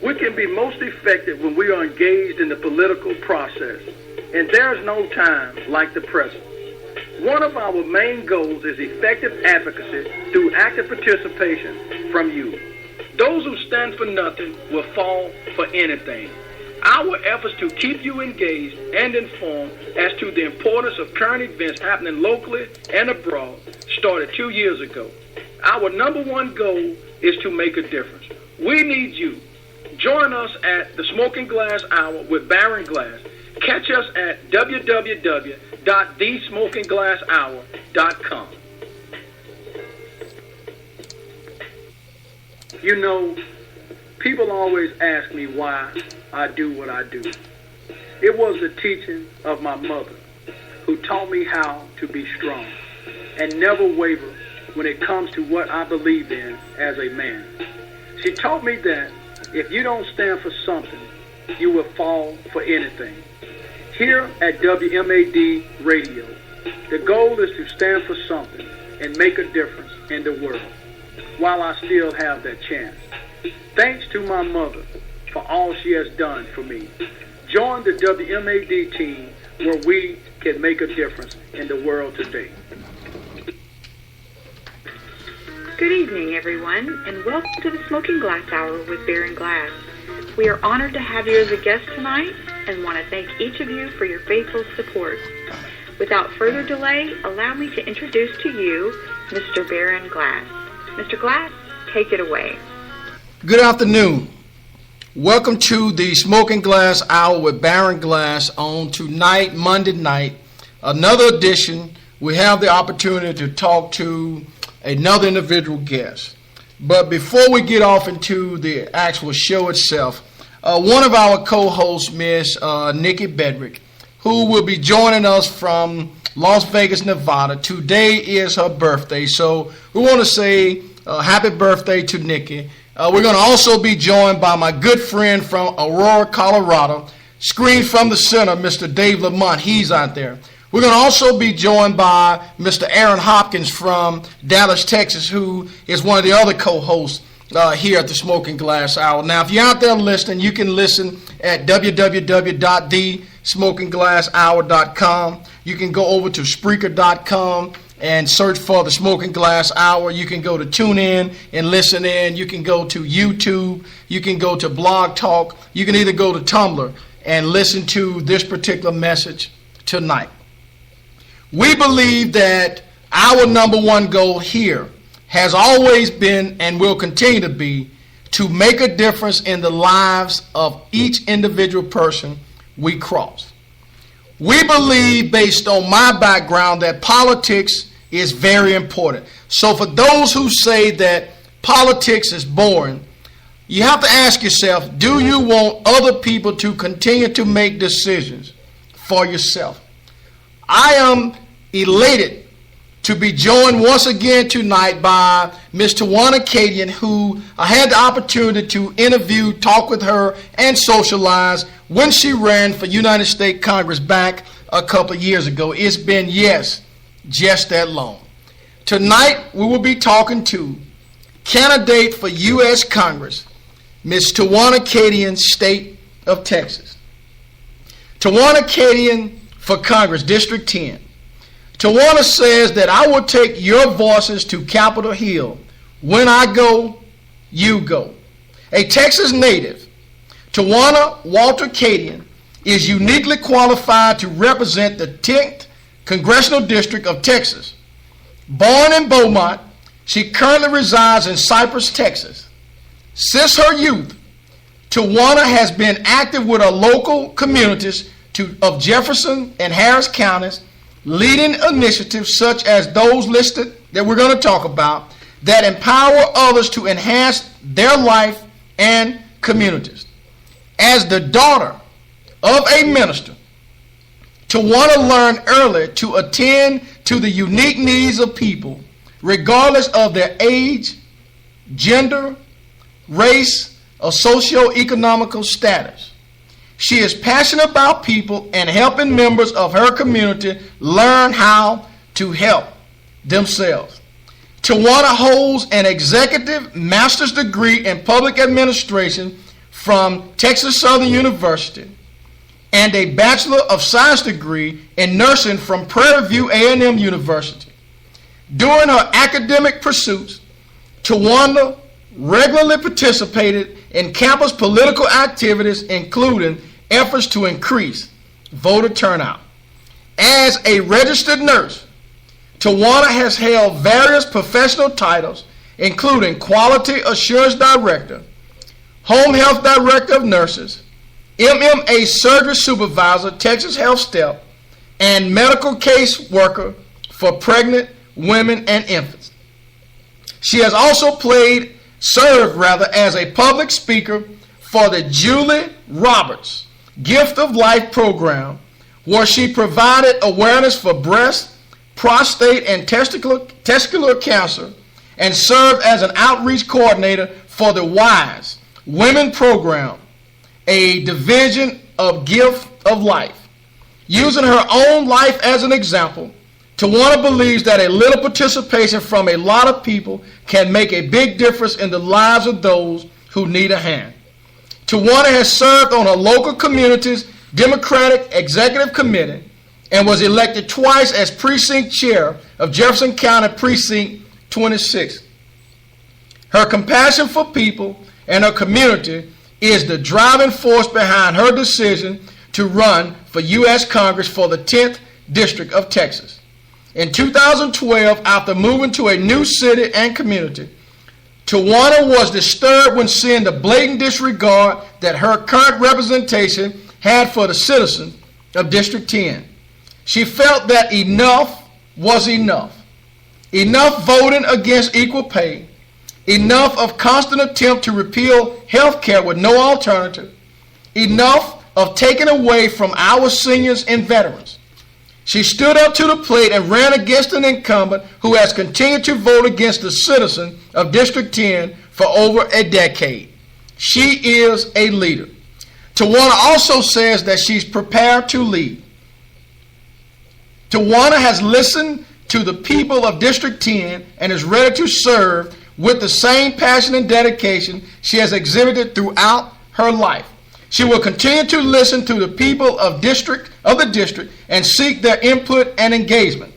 We can be most effective when we are engaged in the political process, and there's no time like the present. One of our main goals is effective advocacy through active participation from you. Those who stand for nothing will fall for anything. Our efforts to keep you engaged and informed as to the importance of current events happening locally and abroad started 2 years ago. Our number one goal is to make a difference. We need you. Join us at the Smoking Glass Hour with Baron Glass. Catch us at www.thesmokingglasshour.com. You know, people always ask me why I do what I do. It was the teaching of my mother who taught me how to be strong and never waver when it comes to what I believe in as a man. She taught me that if you don't stand for something, you will fall for anything. Here at WMAD Radio, the goal is to stand for something and make a difference in the world while I still have that chance. Thanks to my mother for all she has done for me. Join the WMAD team where we can make a difference in the world today. Good evening, everyone, and welcome to the Smoking Glass Hour with Baron Glass. We are honored to have you as a guest tonight and want to thank each of you for your faithful support. Without further delay, allow me to introduce to you Mr. Baron Glass. Mr. Glass, take it away. Good afternoon. Welcome to the Smoking Glass Hour with Baron Glass on tonight, Monday night. Another edition. We have the opportunity to talk to another individual guest. But before we get off into the actual show itself, one of our co-hosts, Miss Nikki Bedrick, who will be joining us from Las Vegas, Nevada. Today is her birthday, so we want to say happy birthday to Nikki. We're going to also be joined by my good friend from Aurora, Colorado, screened from the center, Mr. Dave Lamont. He's out there. We're going to also be joined by Mr. Aaron Hopkins from Dallas, Texas, who is one of the other co-hosts here at the Smoking Glass Hour. Now, if you're out there listening, you can listen at www.thesmokingglasshour.com. You can go over to Spreaker.com and search for the Smoking Glass Hour. You can go to TuneIn and listen in. You can go to YouTube. You can go to Blog Talk. You can either go to Tumblr and listen to this particular message tonight. We believe that our number one goal here has always been and will continue to be to make a difference in the lives of each individual person we cross. We believe, based on my background, that politics is very important. So for those who say that politics is boring, you have to ask yourself, do you want other people to continue to make decisions for yourself? I am elated to be joined once again tonight by Ms. Tawana Cadien, who I had the opportunity to interview, talk with her, and socialize when she ran for United States Congress back a couple of years ago. It's been, yes, just that long. Tonight, we will be talking to candidate for U.S. Congress, Ms. Tawana Cadien, State of Texas. Tawana Cadien for Congress, District 10. Tawana says that I will take your voices to Capitol Hill. When I go, you go. A Texas native, Tawana Walter Cadien is uniquely qualified to represent the 10th Congressional District of Texas. Born in Beaumont, she currently resides in Cypress, Texas. Since her youth, Tawana has been active with her local communities of Jefferson and Harris counties, leading initiatives such as those listed that we're going to talk about that empower others to enhance their life and communities. As the daughter of a minister, Tawana learned early to attend to the unique needs of people, regardless of their age, gender, race, or socioeconomical status. She is passionate about people and helping members of her community learn how to help themselves. Tawana holds an executive master's degree in public administration from Texas Southern University and a Bachelor of Science degree in nursing from Prairie View A&M University. During her academic pursuits, Tawana regularly participated in campus political activities, including efforts to increase voter turnout. As a registered nurse, Tawana has held various professional titles, including Quality Assurance Director, Home Health Director of Nurses, MMA Surgery Supervisor, Texas Health Step, and Medical Case Worker for Pregnant Women and Infants. She has also served as a public speaker for the Julie Roberts Gift of Life program, where she provided awareness for breast, prostate, and testicular cancer, and served as an outreach coordinator for the WISE Women Program, a division of Gift of Life. Using her own life as an example, Tawana believes that a little participation from a lot of people can make a big difference in the lives of those who need a hand. Tawana has served on her local community's Democratic Executive Committee and was elected twice as precinct chair of Jefferson County Precinct 26. Her compassion for people and her community is the driving force behind her decision to run for U.S. Congress for the 10th District of Texas. In 2012, after moving to a new city and community, Tawana was disturbed when seeing the blatant disregard that her current representation had for the citizens of District 10. She felt that enough was enough. Enough voting against equal pay. Enough of constant attempt to repeal health care with no alternative. Enough of taking away from our seniors and veterans. She stood up to the plate and ran against an incumbent who has continued to vote against the citizens of District 10 for over a decade. She is a leader. Tawana also says that she's prepared to lead. Tawana has listened to the people of District 10 and is ready to serve with the same passion and dedication she has exhibited throughout her life. She will continue to listen to the people of the district and seek their input and engagement.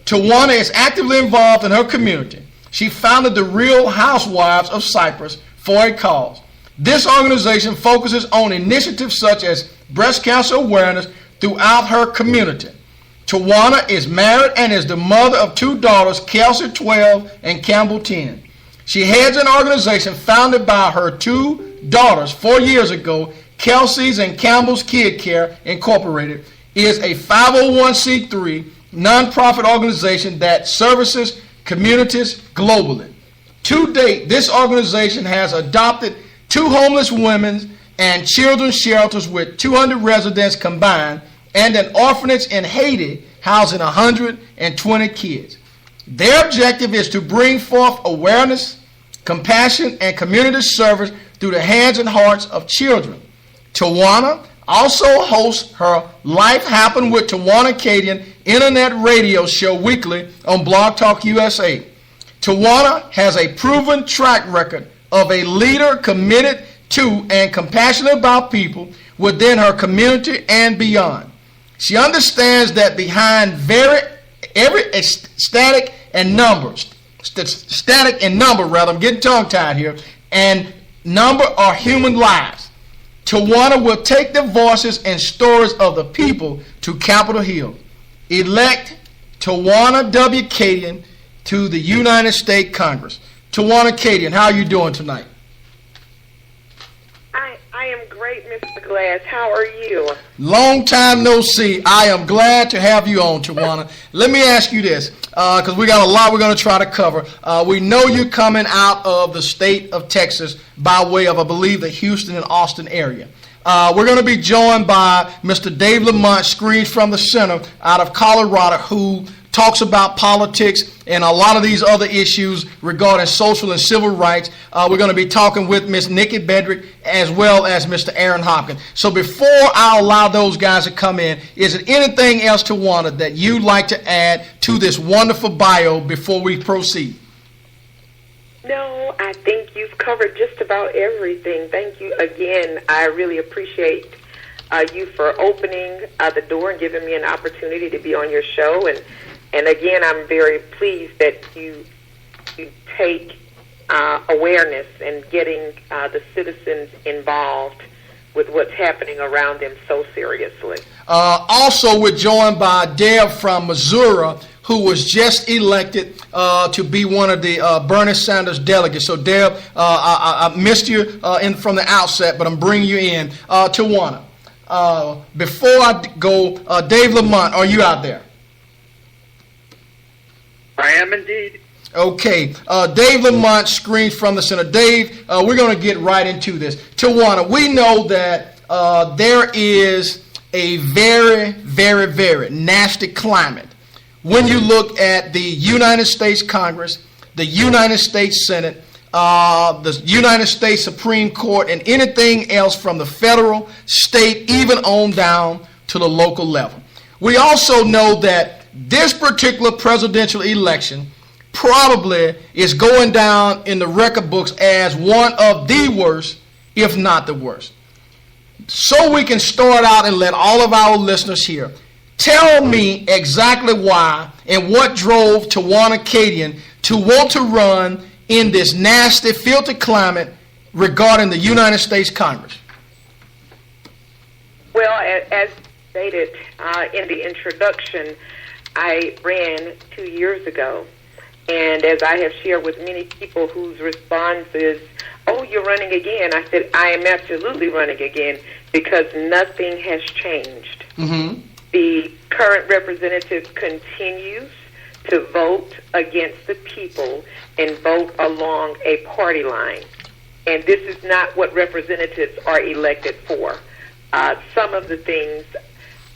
Tawana is actively involved in her community. She founded the Real Housewives of Cyprus for a cause. This organization focuses on initiatives such as breast cancer awareness throughout her community. Tawana is married and is the mother of two daughters, Kelsey 12 and Campbell 10. She heads an organization founded by her two daughters 4 years ago. Kelsey's and Campbell's Kid Care Incorporated is a 501c3 nonprofit organization that services communities globally. To date, this organization has adopted 2 homeless women and children's shelters with 200 residents combined, and an orphanage in Haiti housing 120 kids. Their objective is to bring forth awareness, compassion, and community service through the hands and hearts of children. Tawana also hosts her Life Happened with Tawana Cadien internet radio show weekly on Blog Talk USA. Tawana has a proven track record of a leader committed to and compassionate about people within her community and beyond. She understands that behind every static and number, I'm getting tongue-tied here, and number are human lives. Tawana will take the voices and stories of the people to Capitol Hill. Elect Tawana W. Cadien to the United States Congress. Tawana Cadien, how are you doing tonight? I am great, Mr. Glass. How are you? Long time no see. I am glad to have you on, Tawana. Let me ask you this, because we got a lot we're going to try to cover. We know you're coming out of the state of Texas by way of, I believe, the Houston and Austin area. We're going to be joined by Mr. Dave Lamont, screens from the center out of Colorado, who talks about politics and a lot of these other issues regarding social and civil rights. We're going to be talking with Miss Nikki Bedrick as well as Mr. Aaron Hopkins. So before I allow those guys to come in, is there anything else, Tawana, that you'd like to add to this wonderful bio before we proceed? No, I think you've covered just about everything. Thank you again. I really appreciate you for opening the door and giving me an opportunity to be on your show. And again, I'm very pleased that you take awareness and getting the citizens involved with what's happening around them so seriously. Also, we're joined by Deb from Missouri, who was just elected to be one of the Bernie Sanders delegates. So, Deb, I missed you from the outset, but I'm bringing you in. Tawana, before I go, Dave Lamont, are you out there? I am indeed. Okay, Dave Lamont screens from the center. Dave, we're going to get right into this. Tawana, we know that there is a very, very, very nasty climate when you look at the United States Congress, the United States Senate, the United States Supreme Court, and anything else from the federal, state, even on down to the local level. We also know that this particular presidential election probably is going down in the record books as one of the worst, if not the worst. So we can start out and let all of our listeners hear. Tell me exactly why and what drove Tawana Cadien to want to run in this nasty, filthy climate regarding the United States Congress. Well, as stated in the introduction, I ran 2 years ago. And as I have shared with many people whose response is, "Oh, you're running again," I said, I am absolutely running again because nothing has changed. Mm-hmm. The current representative continues to vote against the people and vote along a party line. And this is not what representatives are elected for. Some of the things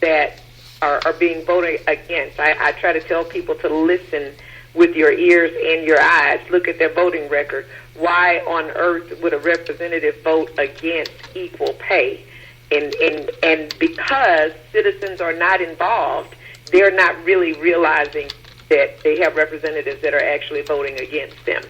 that are being voted against, I try to tell people to listen with your ears and your eyes. Look at their voting record. Why on earth would a representative vote against equal pay? And because citizens are not involved, they're not really realizing that they have representatives that are actually voting against them.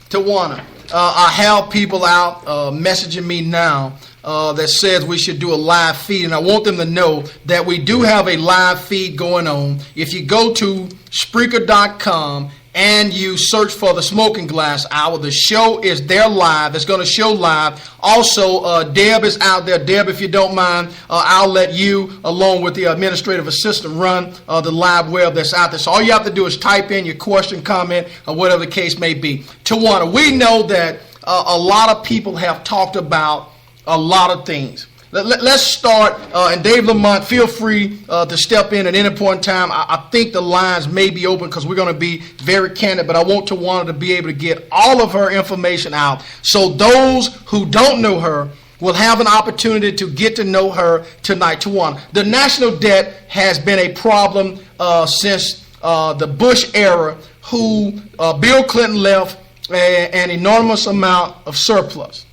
Tawana, I have people out messaging me now that says we should do a live feed, and I want them to know that we do have a live feed going on. If you go to Spreaker.com and you search for the Smoking Glass Hour, the show is there live. It's going to show live. Also, Deb is out there. Deb, if you don't mind, I'll let you, along with the administrative assistant, run the live web that's out there. So all you have to do is type in your question, comment, or whatever the case may be. Tawana, we know that a lot of people have talked about a lot of things. Let's start, and Dave Lamont, feel free to step in at any point in time. I think the lines may be open because we're going to be very candid, but I want Tawana to be able to get all of her information out so those who don't know her will have an opportunity to get to know her tonight. Tawana, the national debt has been a problem since the Bush era, who Bill Clinton left an enormous amount of surplus.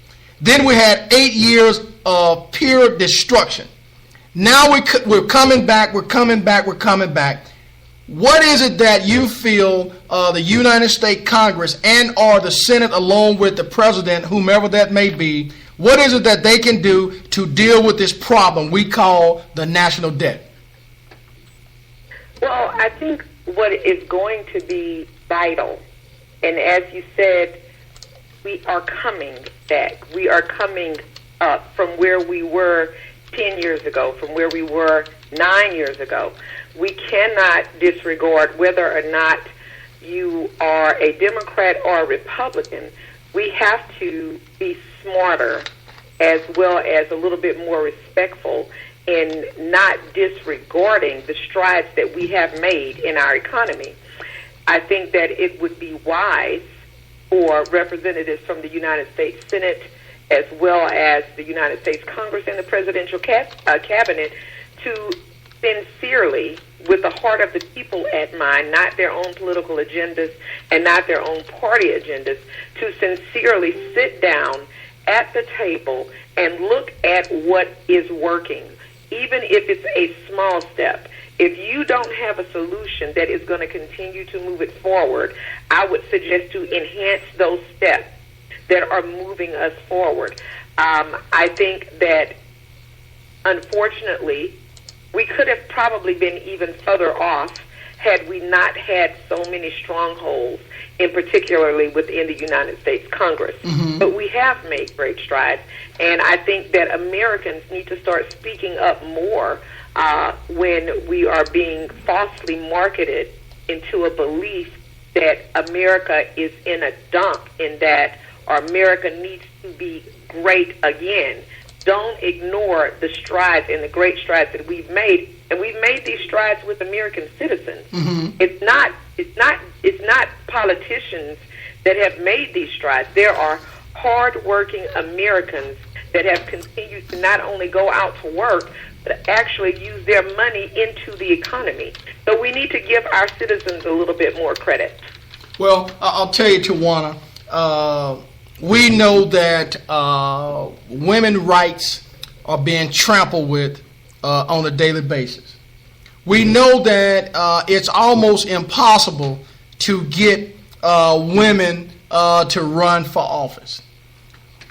Then we had 8 years of pure destruction. Now we're coming back. What is it that you feel the United States Congress and or the Senate, along with the president, whomever that may be, what is it that they can do to deal with this problem we call the national debt? Well, I think what is going to be vital, and as you said, we are coming back. We are coming up from where we were 10 years ago, from where we were 9 years ago. We cannot disregard whether or not you are a Democrat or a Republican. We have to be smarter as well as a little bit more respectful in not disregarding the strides that we have made in our economy. I think that it would be wise for representatives from the United States Senate as well as the United States Congress and the presidential cabinet to sincerely, with the heart of the people at mind, not their own political agendas and not their own party agendas, to sincerely sit down at the table and look at what is working, even if it's a small step. If you don't have a solution that is going to continue to move it forward, I would suggest to enhance those steps that are moving us forward. I think that, unfortunately, we could have probably been even further off had we not had so many strongholds, in particularly within the United States Congress. But we have made great strides, and I think that Americans need to start speaking up more when we are being falsely marketed into a belief that America is in a dump, in that America needs to be great again. Don't ignore the strides and the great strides that we've made, and we've made these strides with American citizens. It's not politicians that have made these strides. There are hard-working Americans that have continued to not only go out to work, but actually use their money into the economy. So we need to give our citizens a little bit more credit. Well, I'll tell you, Tawana, we know that women's rights are being trampled with on a daily basis. We know that it's almost impossible to get women to run for office.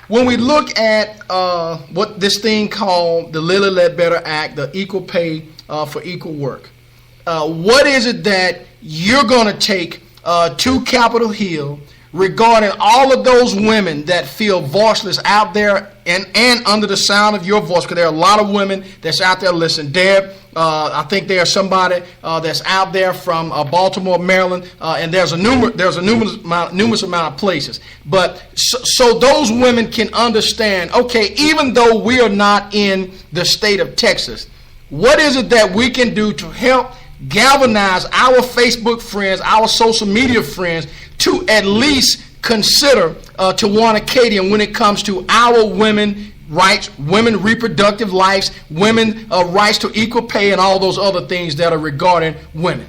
When we look at what this thing called the Lilly Ledbetter Act, the Equal Pay for Equal Work, what is it that you're going to take to Capitol Hill regarding all of those women that feel voiceless out there and under the sound of your voice? Because there are a lot of women that's out there listening. Deb, I think there's somebody that's out there from Baltimore, Maryland, and there's a numerous amount of places. But so those women can understand, okay, even though we are not in the state of Texas, what is it that we can do to help galvanize our Facebook friends, our social media friends, to at least consider Tawana Cadien when it comes to our women rights, women reproductive rights, women rights to equal pay, and all those other things that are regarding women?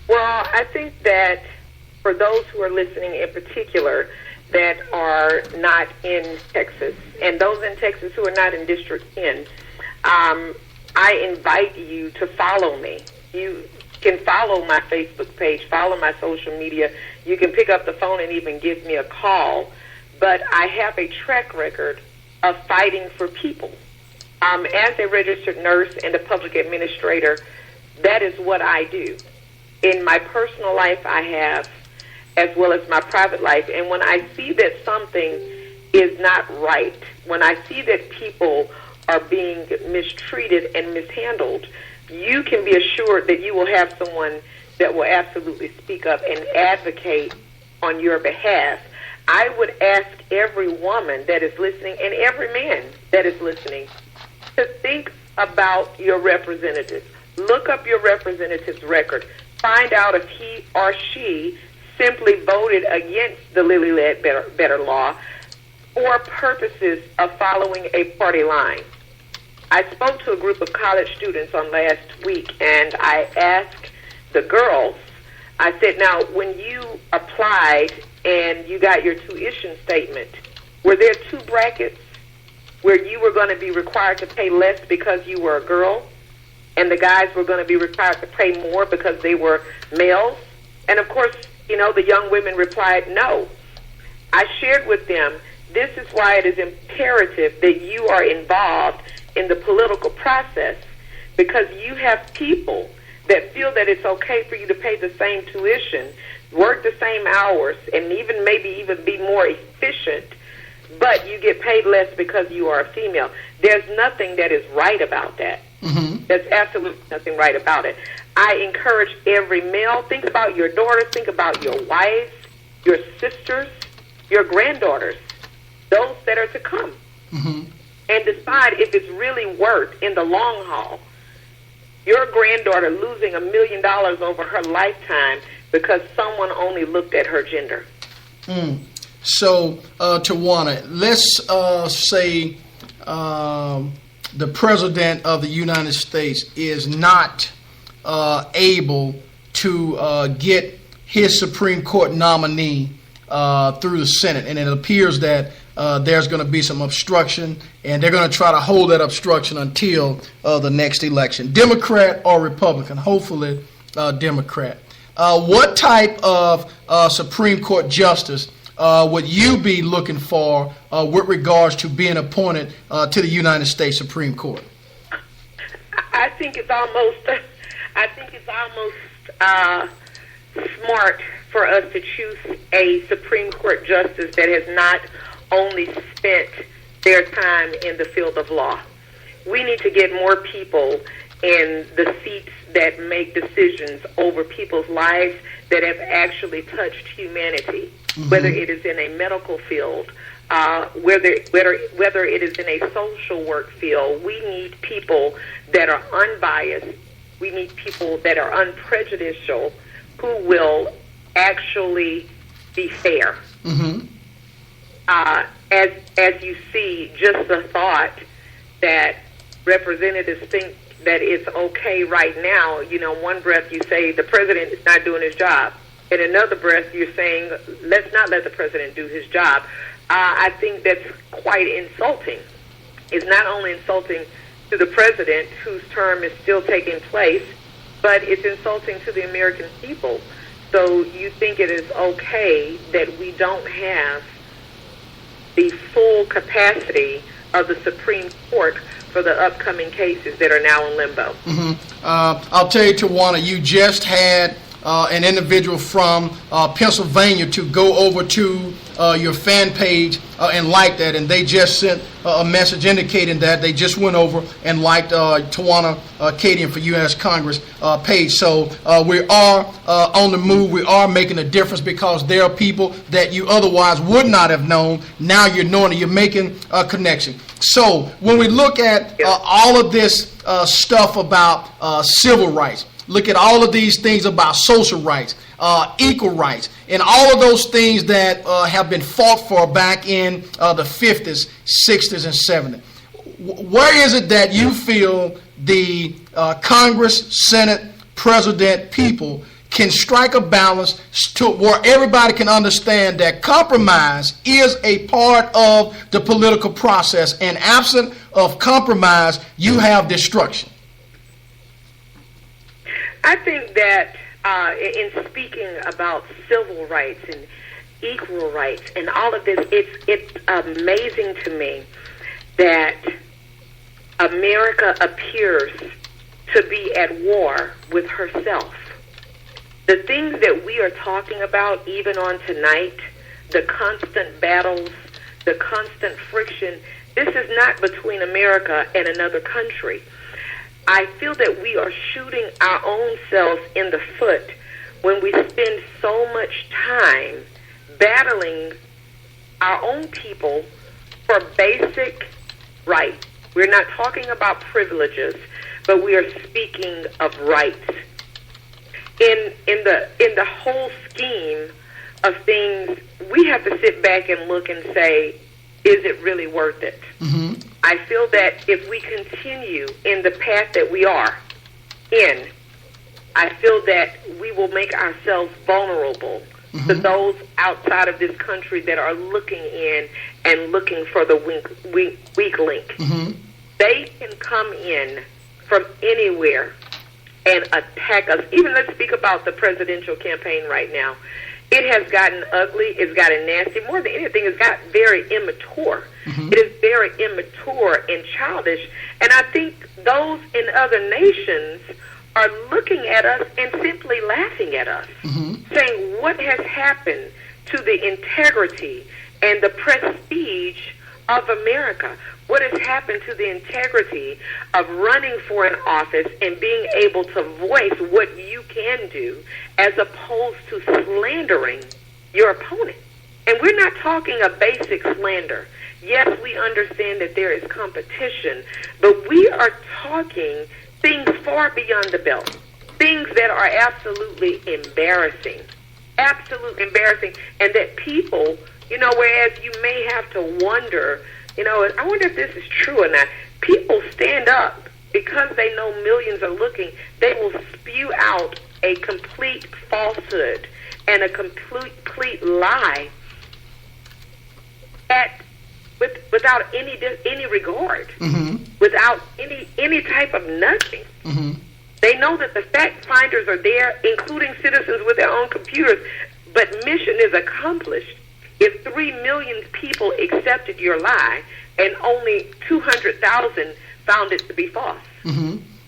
Well, I think that for those who are listening in particular that are not in Texas, and those in Texas who are not in District 10, I invite you to follow me. You can follow my Facebook page, follow my social media. You can pick up the phone and even give me a call. But I have a track record of fighting for people. As a registered nurse and a public administrator, that is what I do. In my personal life, I have, as well as my private life. And when I see that something is not right, when I see that people are being mistreated and mishandled, you can be assured that you will have someone that will absolutely speak up and advocate on your behalf. I would ask every woman that is listening and every man that is listening to think about your representative. Look up your representative's record. Find out if he or she simply voted against the Lilly Ledbetter law for purposes of following a party line. I spoke to a group of college students on last week, and I asked the girls, I said, now, when you applied and you got your tuition statement, were there two brackets where you were going to be required to pay less because you were a girl, and the guys were going to be required to pay more because they were males? And, of course, the young women replied, no. I shared with them, this is why it is imperative that you are involved in the political process, because you have people that feel that it's okay for you to pay the same tuition, work the same hours, and maybe even be more efficient, but you get paid less because you are a female. There's nothing that is right about that. There's absolutely nothing right about it. I encourage every male, think about your daughters, think about your wives, your sisters, your granddaughters, those that are to come. And decide if it's really worth, in the long haul, your granddaughter losing $1 million over her lifetime because someone only looked at her gender. So, Tawana, let's say the President of the United States is not able to get his Supreme Court nominee through the Senate, and it appears that there's going to be some obstruction, and they're going to try to hold that obstruction until the next election. Democrat or Republican? Hopefully Democrat. What type of Supreme Court justice would you be looking for with regards to being appointed to the United States Supreme Court? I think it's almost smart for us to choose a Supreme Court justice that has not only spent their time in the field of law. We need to get more people in the seats that make decisions over people's lives that have actually touched humanity, whether it is in a medical field, whether it is in a social work field. We need people that are unbiased. We need people that are unprejudicial, who will actually be fair. As you see, just the thought that representatives think that it's okay right now, one breath you say the president is not doing his job. In another breath, you're saying, let's not let the president do his job. I think that's quite insulting. It's not only insulting to the president, whose term is still taking place, but it's insulting to the American people. So you think it is okay that we don't have the full capacity of the Supreme Court for the upcoming cases that are now in limbo? I'll tell you, Tawana, you just had an individual from Pennsylvania to go over to your fan page and like that, and they just sent a message indicating that they just went over and liked Tawana Cadien for U.S. Congress page. So we are on the move. We are making a difference because there are people that you otherwise would not have known. Now you're knowing it. You're making a connection. So when we look at all of this stuff about civil rights, look at all of these things about social rights, equal rights, and all of those things that have been fought for back in the 50s, 60s, and 70s. Where is it that you feel the Congress, Senate, President, people can strike a balance to where everybody can understand that compromise is a part of the political process, and absent of compromise, you have destruction? I think that in speaking about civil rights and equal rights and all of this, it's amazing to me that America appears to be at war with herself. The things that we are talking about, even on tonight, the constant battles, the constant friction, this is not between America and another country. I feel that we are shooting our own selves in the foot when we spend so much time battling our own people for basic rights. We're not talking about privileges, but we are speaking of rights. In the whole scheme of things, we have to sit back and look and say, is it really worth it? I feel that if we continue in the path that we are in, I feel that we will make ourselves vulnerable to those outside of this country that are looking in and looking for the weak link. They can come in from anywhere and attack us. Even let's speak about the presidential campaign right now. It has gotten ugly. It's gotten nasty. More than anything, it's got very immature. It is very immature and childish. And I think those in other nations are looking at us and simply laughing at us, saying, what has happened to the integrity and the prestige of America? What has happened to the integrity of running for an office and being able to voice what you can do as opposed to slandering your opponent? And we're not talking a basic slander. Yes, we understand that there is competition, but we are talking things far beyond the belt, things that are absolutely embarrassing, and that people, whereas you may have to wonder, I wonder if this is true or not. People stand up because they know millions are looking. They will spew out a complete falsehood and a complete lie at without any regard, without any type of nothing. They know that the fact finders are there, including citizens with their own computers, but mission is accomplished if 3 million people accepted your lie and only 200,000 found it to be false.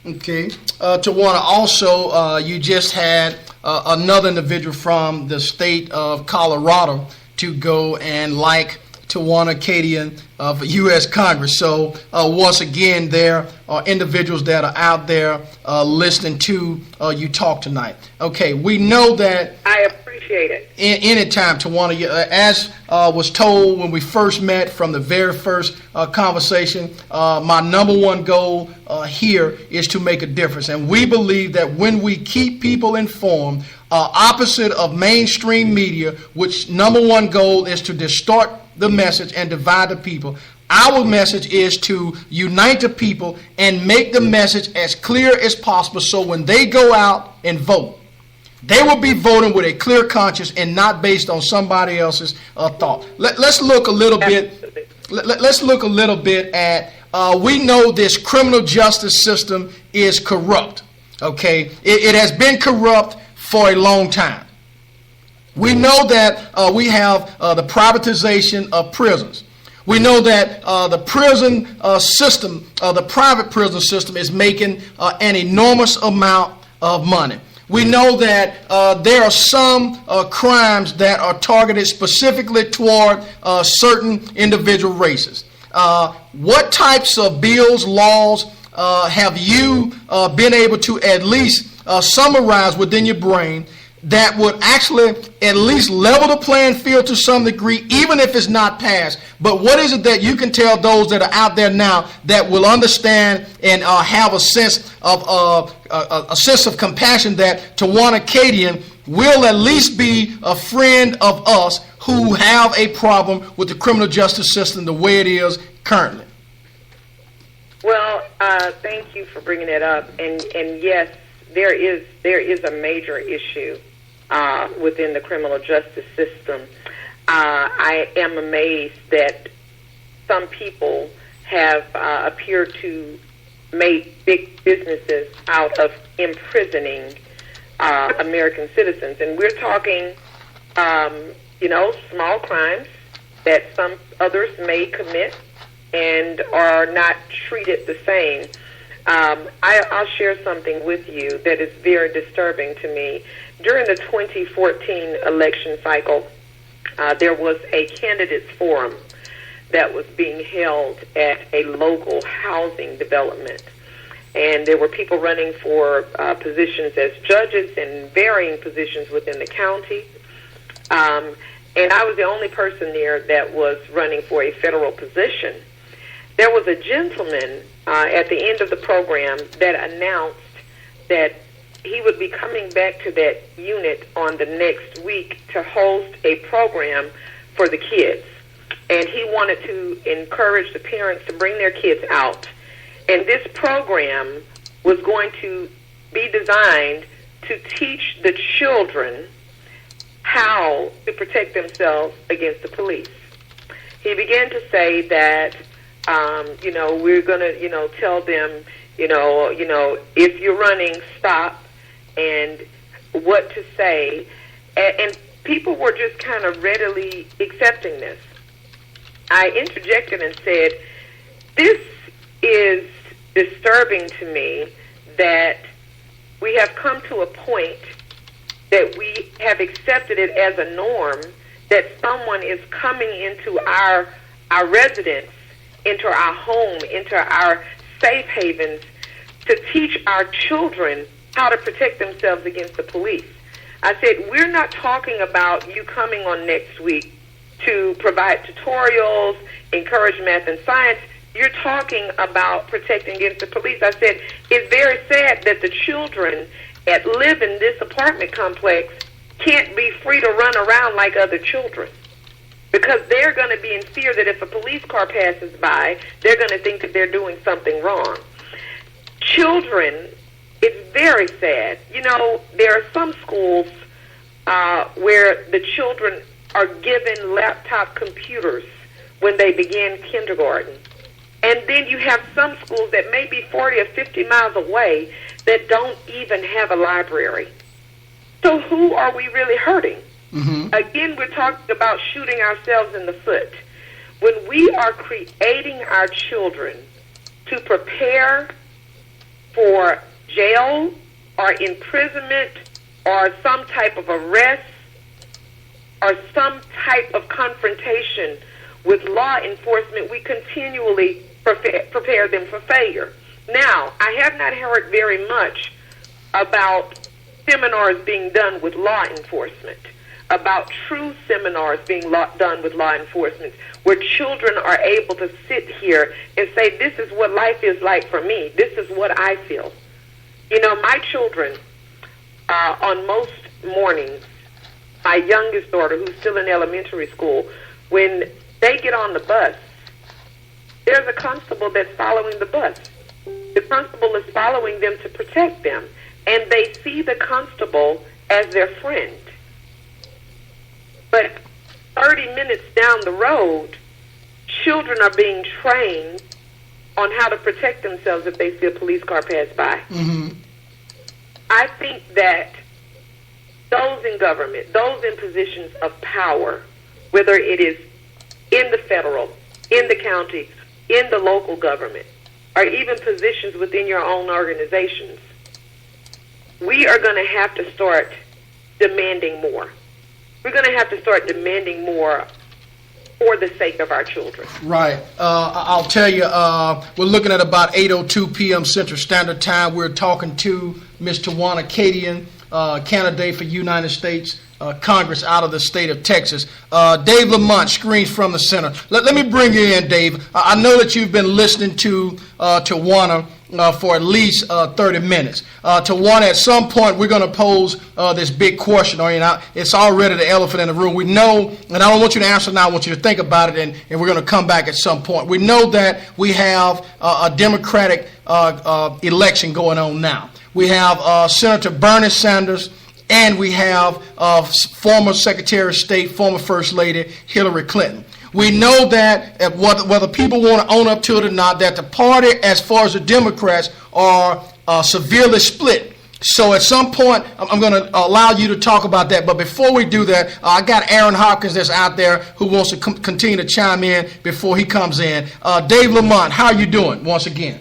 Okay. Tawana, also, you just had another individual from the state of Colorado to go and like Tawana Cadien of U.S. Congress. So once again, there are individuals that are out there listening to you talk tonight. Okay, we know that. I appreciate it. Anytime, Tawana, as was told when we first met from the very first conversation, my number one goal here is to make a difference. And we believe that when we keep people informed, opposite of mainstream media, which number one goal is to distort the message and divide the people, our message is to unite the people and make the message as clear as possible, so when they go out and vote, they will be voting with a clear conscience and not based on somebody else's thought. Let's look a little bit. Let's look a little bit at. We know this criminal justice system is corrupt. Okay, it has been corrupt for a long time. We know that we have the privatization of prisons. We know that the prison system, the private prison system, is making an enormous amount of money. We know that there are some crimes that are targeted specifically toward certain individual races. What types of bills, laws have you been able to at least summarize within your brain that would actually at least level the playing field to some degree, even if it's not passed? But what is it that you can tell those that are out there now that will understand and have a sense of compassion that Tawana Cadien will at least be a friend of us who have a problem with the criminal justice system the way it is currently? Well, thank you for bringing that up. And yes, there is a major issue within the criminal justice system. I am amazed that some people have appeared to make big businesses out of imprisoning American citizens. And we're talking, small crimes that some others may commit and are not treated the same. I'll share something with you that is very disturbing to me. During the 2014 election cycle, there was a candidates forum that was being held at a local housing development. And there were people running for positions as judges and varying positions within the county. And I was the only person there that was running for a federal position. There was a gentleman at the end of the program that announced that he would be coming back to that unit on the next week to host a program for the kids. And he wanted to encourage the parents to bring their kids out. And this program was going to be designed to teach the children how to protect themselves against the police. He began to say that we're going to, tell them, if you're running, stop, and what to say. And people were just kind of readily accepting this. I interjected and said, this is disturbing to me that we have come to a point that we have accepted it as a norm that someone is coming into our residence, into our home, into our safe havens to teach our children how to protect themselves against the police. I said, we're not talking about you coming on next week to provide tutorials, encourage math and science. You're talking about protecting against the police. I said, it's very sad that the children that live in this apartment complex can't be free to run around like other children, because they're going to be in fear that if a police car passes by, they're going to think that they're doing something wrong. Children, it's very sad. There are some schools where the children are given laptop computers when they begin kindergarten. And then you have some schools that may be 40 or 50 miles away that don't even have a library. So who are we really hurting? Mm-hmm. Again, we're talking about shooting ourselves in the foot. When we are creating our children to prepare for jail or imprisonment or some type of arrest or some type of confrontation with law enforcement, we continually prepare them for failure. Now, I have not heard very much about seminars being done with law enforcement, about true seminars being done with law enforcement, where children are able to sit here and say, this is what life is like for me. This is what I feel. You know, my children, on most mornings, my youngest daughter, who's still in elementary school, when they get on the bus, there's a constable that's following the bus. The constable is following them to protect them, and they see the constable as their friend. But 30 minutes down the road, children are being trained on how to protect themselves if they see a police car pass by. Mm-hmm. I think that those in government, those in positions of power, whether it is in the federal, in the county, in the local government, or even positions within your own organizations, we are going to have to start demanding more. We're going to have to start demanding more for the sake of our children. Right. I'll tell you, we're looking at about 8:02 p.m. Central Standard Time. We're talking to Ms. Tawana Cadien, candidate for United States Congress out of the state of Texas. Dave Lamont, screens from the center. Let me bring you in, Dave. I know that you've been listening to Tawana for at least 30 minutes. Tawana, at some point, we're going to pose this big question. It's already the elephant in the room. We know, and I don't want you to answer now, I want you to think about it, and we're going to come back at some point. We know that we have a Democratic election going on now. We have Senator Bernie Sanders, and we have former Secretary of State, former First Lady Hillary Clinton. We know that whether people want to own up to it or not, that the party, as far as the Democrats, are severely split. So at some point, I'm going to allow you to talk about that. But before we do that, I got Aaron Hopkins that's out there who wants to continue to chime in before he comes in. Dave Lamont, how are you doing once again?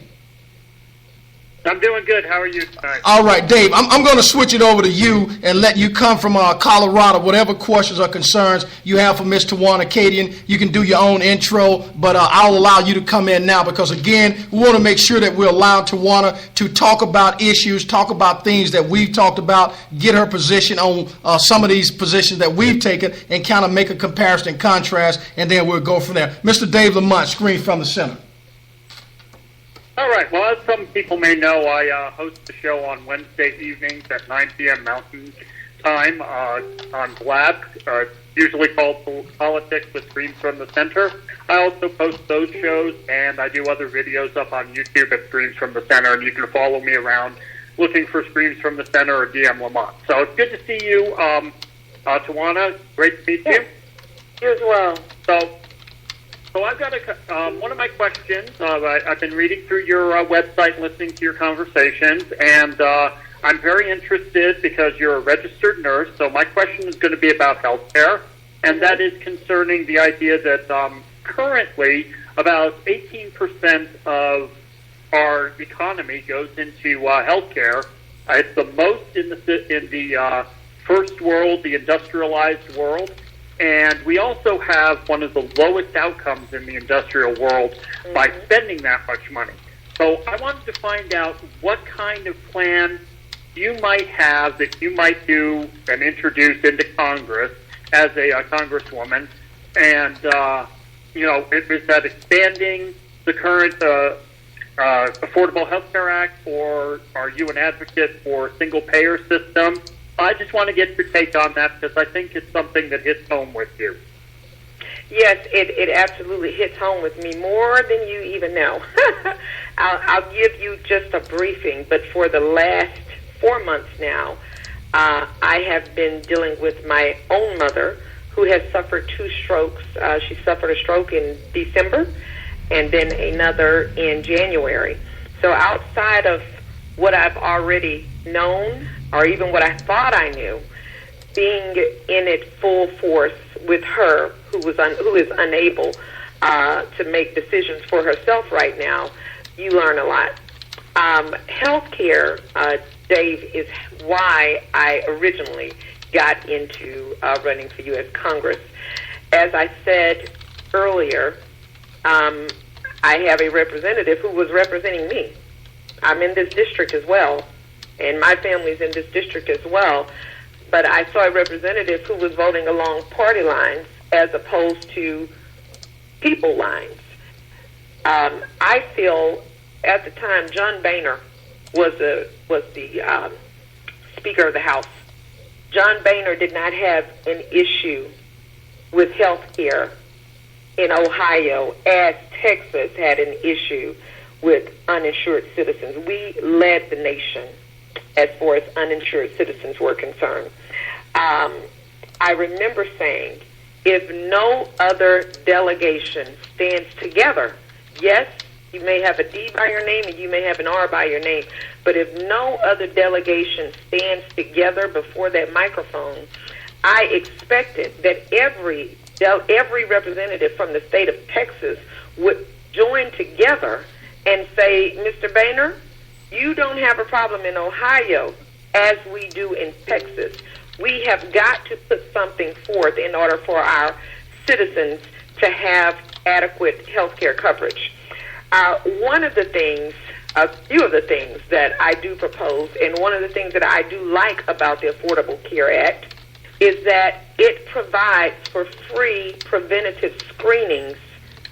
I'm doing good. How are you tonight? All right, Dave, I'm going to switch it over to you and let you come from Colorado. Whatever questions or concerns you have for Ms. Tawana Cadien, you can do your own intro, but I'll allow you to come in now because, again, we want to make sure that we allow Tawana to talk about issues, talk about things that we've talked about, get her position on some of these positions that we've taken, and kind of make a comparison and contrast, and then we'll go from there. Mr. Dave Lamont, screen from the center. All right. Well, as some people may know, I host the show on Wednesday evenings at 9 p.m. Mountain Time on Blab, usually called Politics with Streams from the Center. I also post those shows, and I do other videos up on YouTube at Streams from the Center, and you can follow me around looking for Streams from the Center or DM Lamont. So it's good to see you, Tawana. Great to meet you. You as well. So I've got one of my questions. I've been reading through your website and listening to your conversations, and I'm very interested because you're a registered nurse. So my question is going to be about health care, and that is concerning the idea that currently about 18% of our economy goes into health care. It's the most in the first world, the industrialized world. And we also have one of the lowest outcomes in the industrial world by spending that much money. So I wanted to find out what kind of plan you might have that you might do and introduce into Congress as a congresswoman. And, is that expanding the current Affordable Health Care Act, or are you an advocate for a single-payer system? I just want to get your take on that because I think it's something that hits home with you. Yes, it absolutely hits home with me more than you even know. I'll give you just a briefing, but for the last 4 months now, I have been dealing with my own mother who has suffered 2 strokes. She suffered a stroke in December and then another in January. So outside of what I've already known, or even what I thought I knew, being in it full force with her, who is unable to make decisions for herself right now, you learn a lot. Healthcare, Dave, is why I originally got into running for U.S. Congress. As I said earlier, I have a representative who was representing me. I'm in this district as well, and my family's in this district as well, but I saw a representative who was voting along party lines as opposed to people lines. I feel at the time John Boehner was the Speaker of the House. John Boehner did not have an issue with health care in Ohio as Texas had an issue with uninsured citizens. We led the nation as far as uninsured citizens were concerned. I remember saying, if no other delegation stands together, yes, you may have a D by your name and you may have an R by your name, but if no other delegation stands together before that microphone, I expected that every representative from the state of Texas would join together and say, Mr. Boehner, you don't have a problem in Ohio as we do in Texas. We have got to put something forth in order for our citizens to have adequate health care coverage. One of the things, a few of the things that I do propose, and one of the things that I do like about the Affordable Care Act is that it provides for free preventative screenings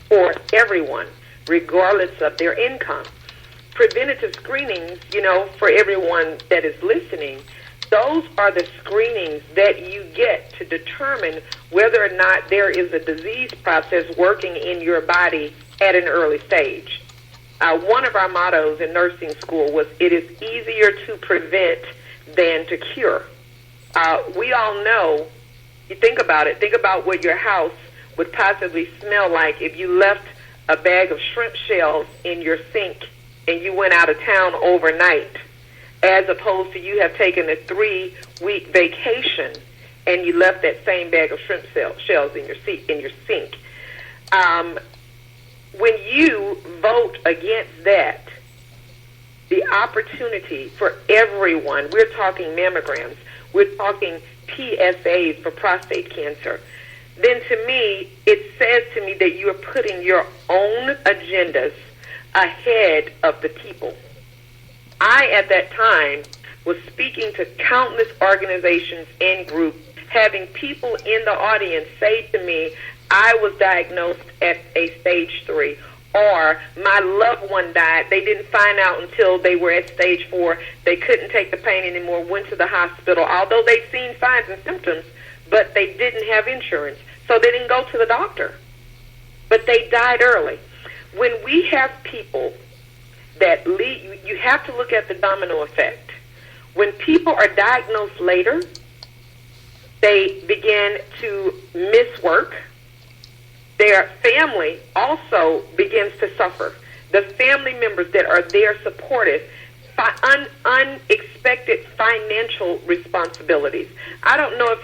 for everyone, regardless of their income. Preventative screenings, for everyone that is listening, those are the screenings that you get to determine whether or not there is a disease process working in your body at an early stage. One of our mottos in nursing school was, it is easier to prevent than to cure. We all know, you think about it, think about what your house would possibly smell like if you left a bag of shrimp shells in your sink and you went out of town overnight, as opposed to you have taken a 3-week vacation and you left that same bag of shrimp shells in your sink. When you vote against that, the opportunity for everyone, we're talking mammograms, we're talking PSAs for prostate cancer, then to me, it says to me that you are putting your own agendas ahead of the people. I, at that time, was speaking to countless organizations and groups, having people in the audience say to me, I was diagnosed at a stage 3, or my loved one died. They didn't find out until they were at stage 4. They couldn't take the pain anymore, went to the hospital, although they'd seen signs and symptoms, but they didn't have insurance, so they didn't go to the doctor. But they died early. When we have people that lead, you have to look at the domino effect. When people are diagnosed later, they begin to miss work. Their family also begins to suffer. The family members that are there supportive, unexpected financial responsibilities. I don't know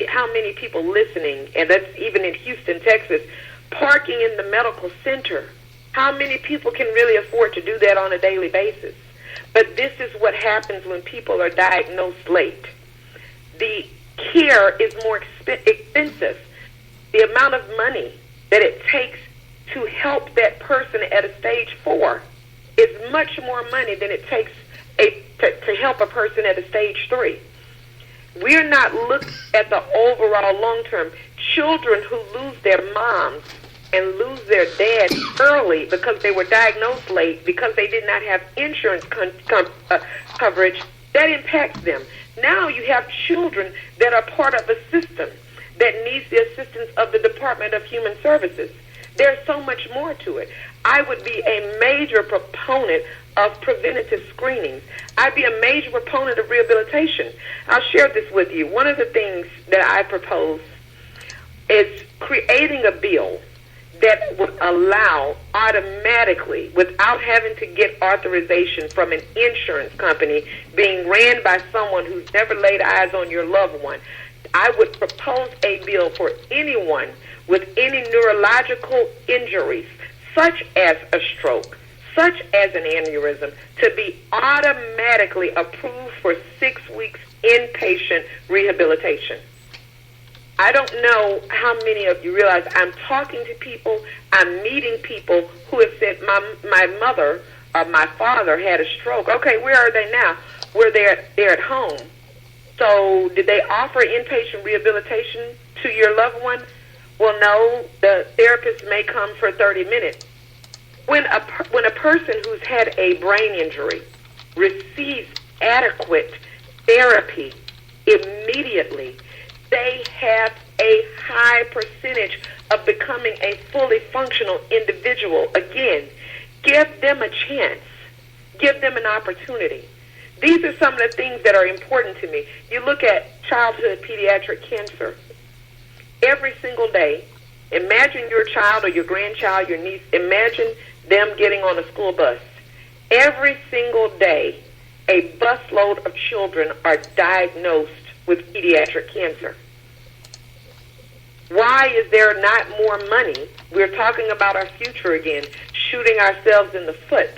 how many people listening, and that's even in Houston, Texas, parking in the medical center. How many people can really afford to do that on a daily basis? But this is what happens when people are diagnosed late. The care is more expensive. The amount of money that it takes to help that person at a stage 4 is much more money than it takes to help a person at a stage 3. We're not looking at the overall long term. Children who lose their moms and lose their dads early because they were diagnosed late, because they did not have insurance coverage, that impacts them. Now you have children that are part of a system that needs the assistance of the Department of Human Services. There's so much more to it. I would be a major proponent of preventative screenings. I'd be a major proponent of rehabilitation. I'll share this with you. One of the things that I propose is creating a bill that would allow automatically, without having to get authorization from an insurance company, being ran by someone who's never laid eyes on your loved one. I would propose a bill for anyone with any neurological injuries, such as a stroke, such as an aneurysm, to be automatically approved for 6 weeks inpatient rehabilitation. I don't know how many of you realize I'm talking to people, I'm meeting people who have said, my mother or my father had a stroke. Okay, where are they now? Where they're at home. So did they offer inpatient rehabilitation to your loved one? Well, no, the therapist may come for 30 minutes. When a person who's had a brain injury receives adequate therapy immediately, they have a high percentage of becoming a fully functional individual. Again, give them a chance. Give them an opportunity. These are some of the things that are important to me. You look at childhood pediatric cancer. Every single day, imagine your child or your grandchild, your niece, imagine them getting on a school bus. Every single day, a busload of children are diagnosed with pediatric cancer. Why is there not more money? We're talking about our future again, shooting ourselves in the foot.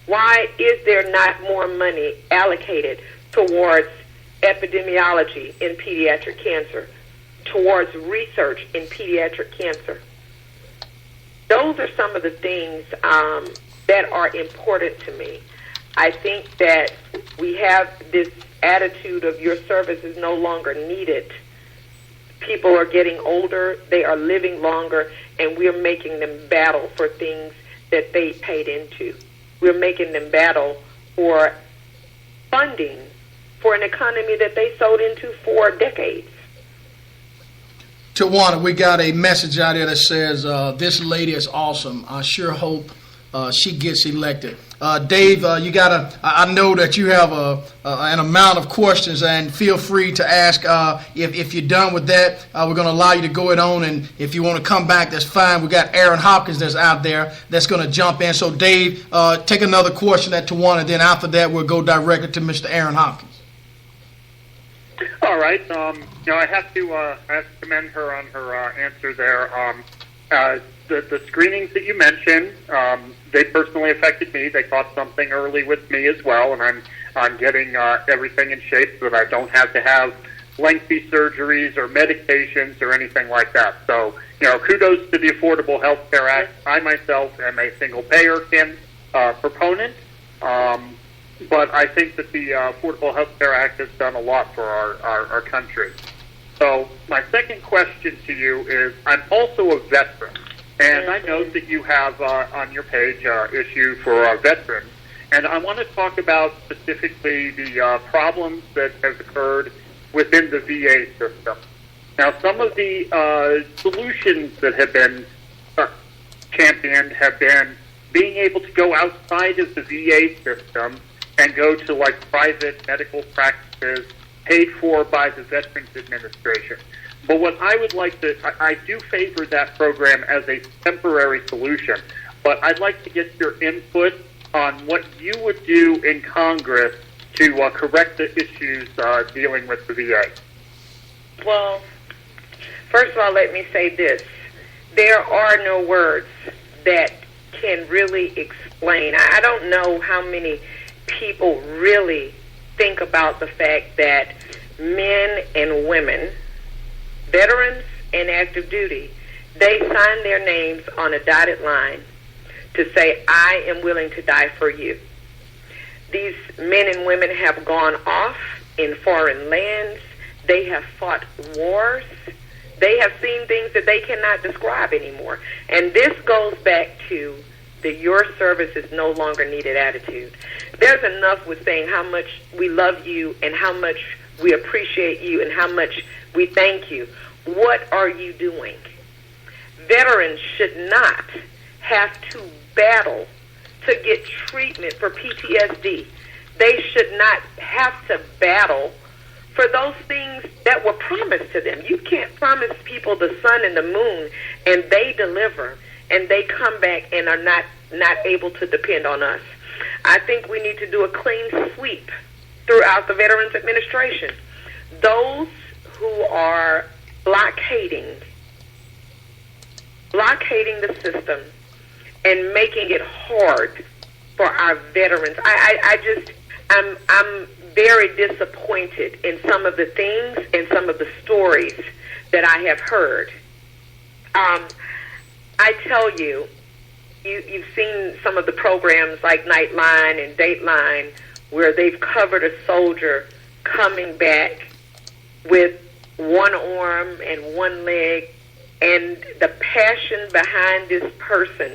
Why is there not more money allocated towards epidemiology in pediatric cancer, towards research in pediatric cancer? Those are some of the things that are important to me. I think that we have this attitude of your service is no longer needed. People are getting older, they are living longer, and we're making them battle for things that they paid into. We're making them battle for funding for an economy that they sold into for decades. Tawana, we got a message out there that says, this lady is awesome. I sure hope she gets elected. Dave, I know that you have an amount of questions, and feel free to ask. If you're done with that, we're going to allow you to go it on, and if you want to come back, that's fine. We got Aaron Hopkins that's out there that's going to jump in. So, Dave, take another question at Tawana, then after that, we'll go directly to Mr. Aaron Hopkins. All right. I have to commend her on her answer there. The screenings that you mentioned, they personally affected me. They caught something early with me as well, and I'm getting everything in shape so that I don't have to have lengthy surgeries or medications or anything like that. So, kudos to the Affordable Health Care Act. I myself am a single-payer proponent, but I think that the Affordable Health Care Act has done a lot for our country. So my second question to you is, I'm also a veteran. And I know that you have on your page issue for veterans, and I want to talk about specifically the problems that have occurred within the VA system. Now, some of the solutions that have been championed have been being able to go outside of the VA system and go to like private medical practices paid for by the Veterans Administration. But what I would like to, I do favor that program as a temporary solution, but I'd like to get your input on what you would do in Congress to correct the issues dealing with the VA. Well, first of all, let me say this. There are no words that can really explain. I don't know how many people really think about the fact that men and women, veterans and active duty, they sign their names on a dotted line to say, I am willing to die for you. These men and women have gone off in foreign lands. They have fought wars. They have seen things that they cannot describe anymore. And this goes back to the your service is no longer needed attitude. There's enough with saying how much we love you and how much we appreciate you and how much we thank you. What are you doing? Veterans should not have to battle to get treatment for PTSD. They should not have to battle for those things that were promised to them. You can't promise people the sun and the moon and they deliver and they come back and are not able to depend on us. I think we need to do a clean sweep throughout the Veterans Administration. Those who are blockading the system and making it hard for our veterans. I'm very disappointed in some of the things and some of the stories that I have heard. I tell you, you've seen some of the programs like Nightline and Dateline where they've covered a soldier coming back with one arm and one leg, and the passion behind this person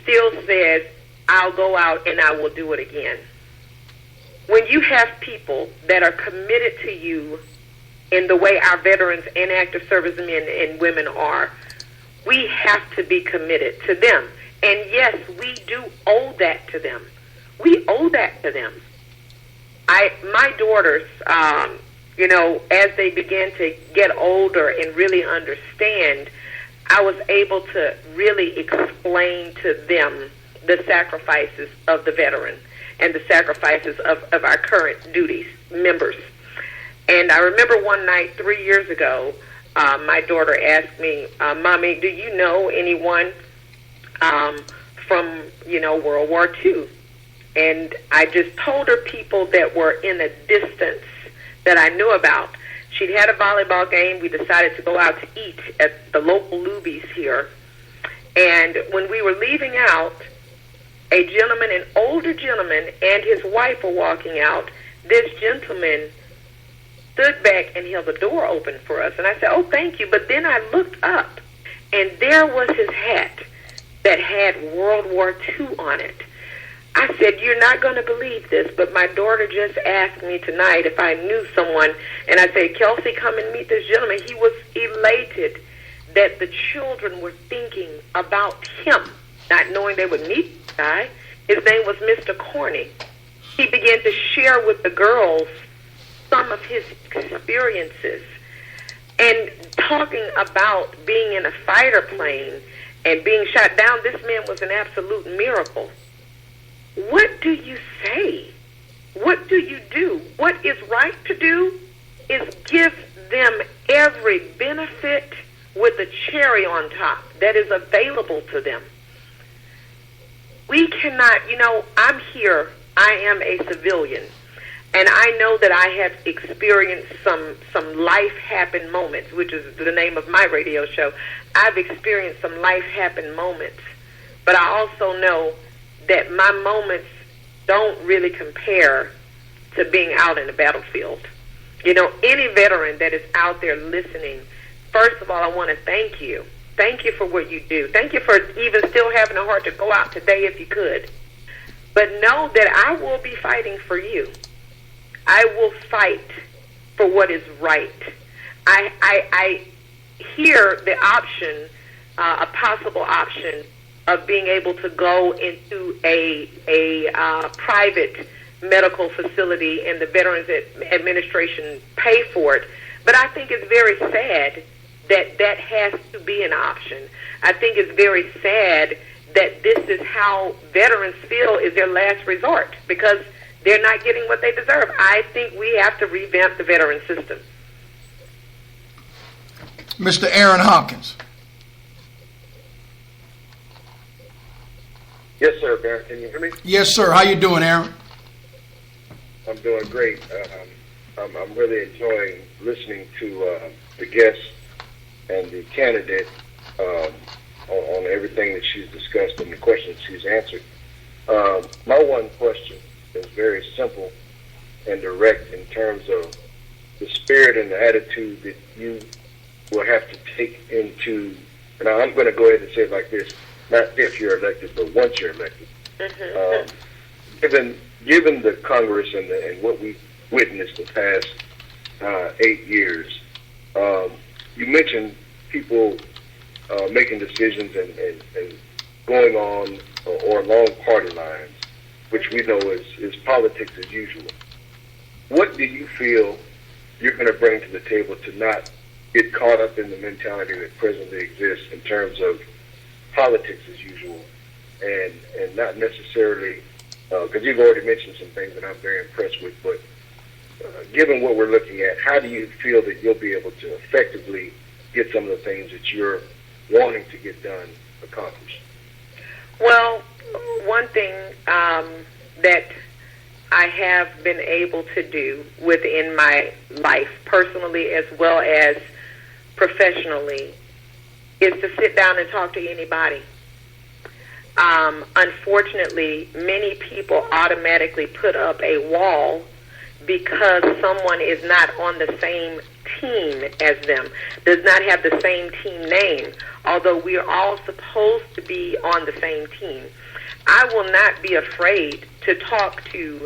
still says, I'll go out and I will do it again. When you have people that are committed to you in the way our veterans and active servicemen and women are, we have to be committed to them. And yes, we do owe that to them. We owe that to them. My daughters, as they began to get older and really understand, I was able to really explain to them the sacrifices of the veteran and the sacrifices of our current duties members. And I remember one night 3 years ago, my daughter asked me, Mommy, do you know anyone from, World War II? And I just told her people that were in a distance that I knew about. She'd had a volleyball game. We decided to go out to eat at the local Luby's here. And when we were leaving out, a gentleman, an older gentleman, and his wife were walking out. This gentleman stood back and held the door open for us. And I said, oh, thank you. But then I looked up, and there was his hat that had World War II on it. I said, you're not going to believe this, but my daughter just asked me tonight if I knew someone. And I said, Kelsey, come and meet this gentleman. He was elated that the children were thinking about him, not knowing they would meet the guy. His name was Mr. Corney. He began to share with the girls some of his experiences and talking about being in a fighter plane and being shot down. This man was an absolute miracle. What do you say? What do you do? What is right to do is give them every benefit with a cherry on top that is available to them. We cannot, I'm here, I am a civilian, and I know that I have experienced some life happen moments, which is the name of my radio show. I've experienced some life happen moments, but I also know that my moments don't really compare to being out in the battlefield. Any veteran that is out there listening, first of all, I want to thank you. Thank you for what you do. Thank you for even still having a heart to go out today if you could. But know that I will be fighting for you. I will fight for what is right. I hear the option, a possible option, of being able to go into a private medical facility and the Veterans Administration pay for it. But I think it's very sad that has to be an option. I think it's very sad that this is how veterans feel is their last resort because they're not getting what they deserve. I think we have to revamp the veteran system. Mr. Aaron Hopkins. Yes, sir, Barry. Can you hear me? Yes, sir. How you doing, Aaron? I'm doing great. I'm really enjoying listening to the guest and the candidate on everything that she's discussed and the questions she's answered. My one question is very simple and direct in terms of the spirit and the attitude that you will have to take into, and I'm going to go ahead and say it like this, not if you're elected, but once you're elected. Given the Congress and what we've witnessed the past 8 years, you mentioned people making decisions and going on or along party lines, which we know is politics as usual. What do you feel you're going to bring to the table to not get caught up in the mentality that presently exists in terms of politics as usual, and not necessarily, because you've already mentioned some things that I'm very impressed with, but given what we're looking at, how do you feel that you'll be able to effectively get some of the things that you're wanting to get done accomplished? Well, one thing that I have been able to do within my life, personally as well as professionally, is to sit down and talk to anybody. Unfortunately, many people automatically put up a wall because someone is not on the same team as them, does not have the same team name, although we are all supposed to be on the same team. I will not be afraid to talk to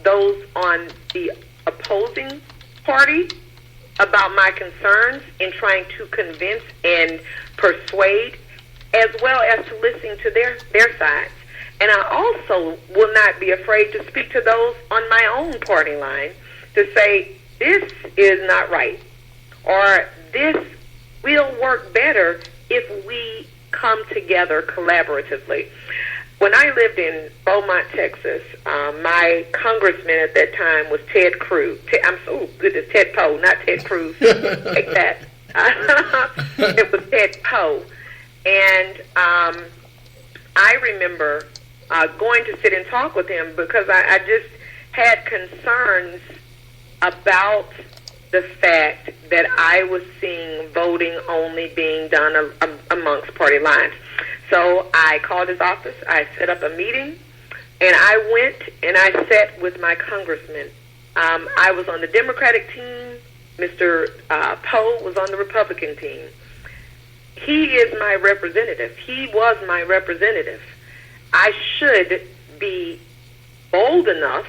those on the opposing party about my concerns in trying to convince and persuade, as well as to listen to their sides. And I also will not be afraid to speak to those on my own party line to say, this is not right, or this will work better if we come together collaboratively. When I lived in Beaumont, Texas, my congressman at that time was Ted Cruz. Ted Poe, not Ted Cruz. Take that. It was Ted Poe. And I remember going to sit and talk with him because I just had concerns about the fact that I was seeing voting only being done amongst party lines. So I called his office, I set up a meeting, and I went and I sat with my congressman. I was on the Democratic team. Mr. Poe was on the Republican team. He is my representative. He was my representative. I should be bold enough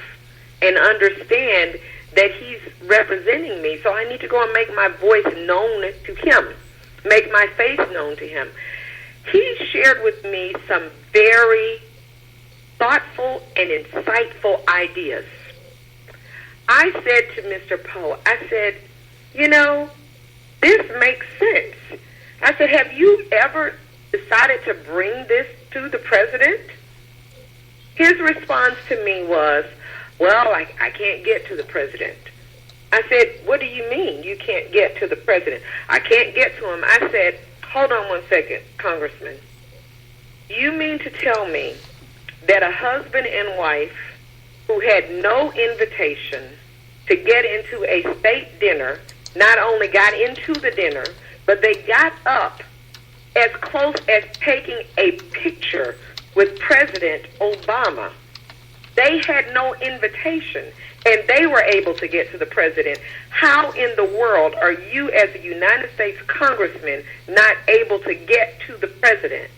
and understand that he's representing me, so I need to go and make my voice known to him, make my face known to him. He shared with me some very thoughtful and insightful ideas. I said to Mr. Poe, I said, you know, this makes sense. I said, have you ever decided to bring this to the president? His response to me was, well, I can't get to the president. I said, what do you mean you can't get to the president? I can't get to him. I said, hold on one second, Congressman. You mean to tell me that a husband and wife who had no invitation to get into a state dinner not only got into the dinner, but they got up as close as taking a picture with President Obama? They had no invitation, and they were able to get to the president. How in the world are you, as a United States congressman, not able to get to the president?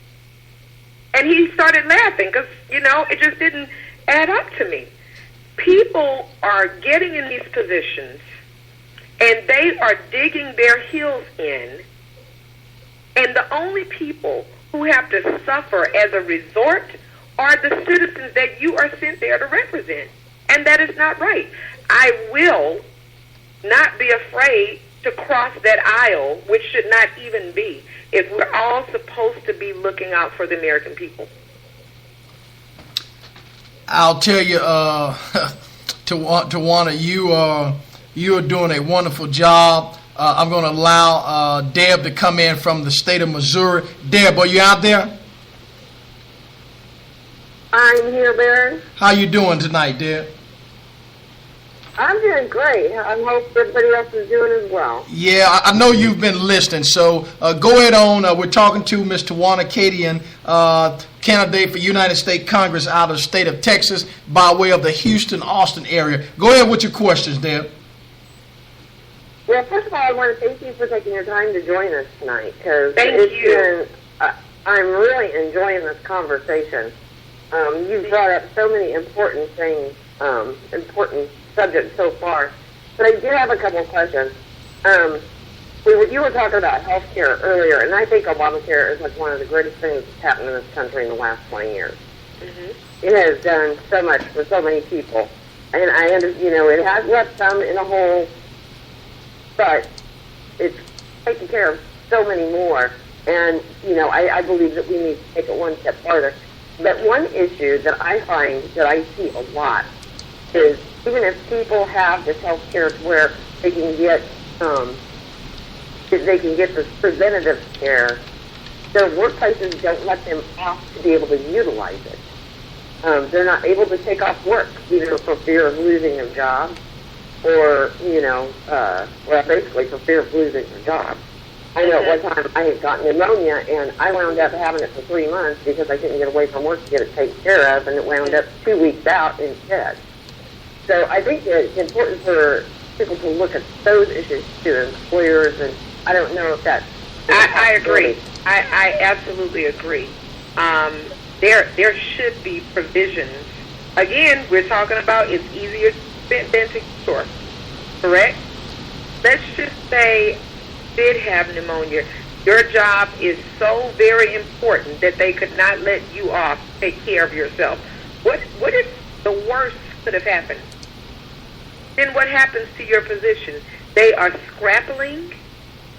And he started laughing because, you know, it just didn't add up to me. People are getting in these positions, and they are digging their heels in, and the only people who have to suffer as a resort are the citizens that you are sent there to represent. And that is not right. I will not be afraid to cross that aisle, which should not even be, if we're all supposed to be looking out for the American people. I'll tell you, Tawana, you are doing a wonderful job. I'm going to allow Deb to come in from the state of Missouri. Deb, are you out there? I'm here, Barry. How you doing tonight, Deb? I'm doing great. I hope everybody else is doing as well. Yeah, I know you've been listening, so go ahead on. We're talking to Ms. Tawana Cadien, candidate for United States Congress out of the state of Texas by way of the Houston-Austin area. Go ahead with your questions, Deb. Well, first of all, I want to thank you for taking your time to join us tonight, because I'm really enjoying this conversation. You've brought up so many important things, important subjects so far, but I do have a couple of questions. You were talking about health care earlier, and I think Obamacare is like one of the greatest things that's happened in this country in the last 20 years. Mm-hmm. It has done so much for so many people, and it has left some in a hole but it's taking care of so many more. And, I believe that we need to take it one step farther. But one issue that I find that I see a lot is even if people have this health care where they can get this preventative care, their workplaces don't let them off to be able to utilize it. They're not able to take off work, either for fear of losing their job or, basically for fear of losing their job. I know at one time I had gotten pneumonia, and I wound up having it for 3 months because I couldn't get away from work to get it taken care of, and it wound up 2 weeks out instead. So I think that it's important for people to look at those issues too, employers, and I don't know if that's... I agree. I absolutely agree. There should be provisions. Again, we're talking about it's easier than to cure, correct? Let's just say you did have pneumonia. Your job is so very important that they could not let you off to take care of yourself. What if the worst could have happened? Then what happens to your position? They are scrapping,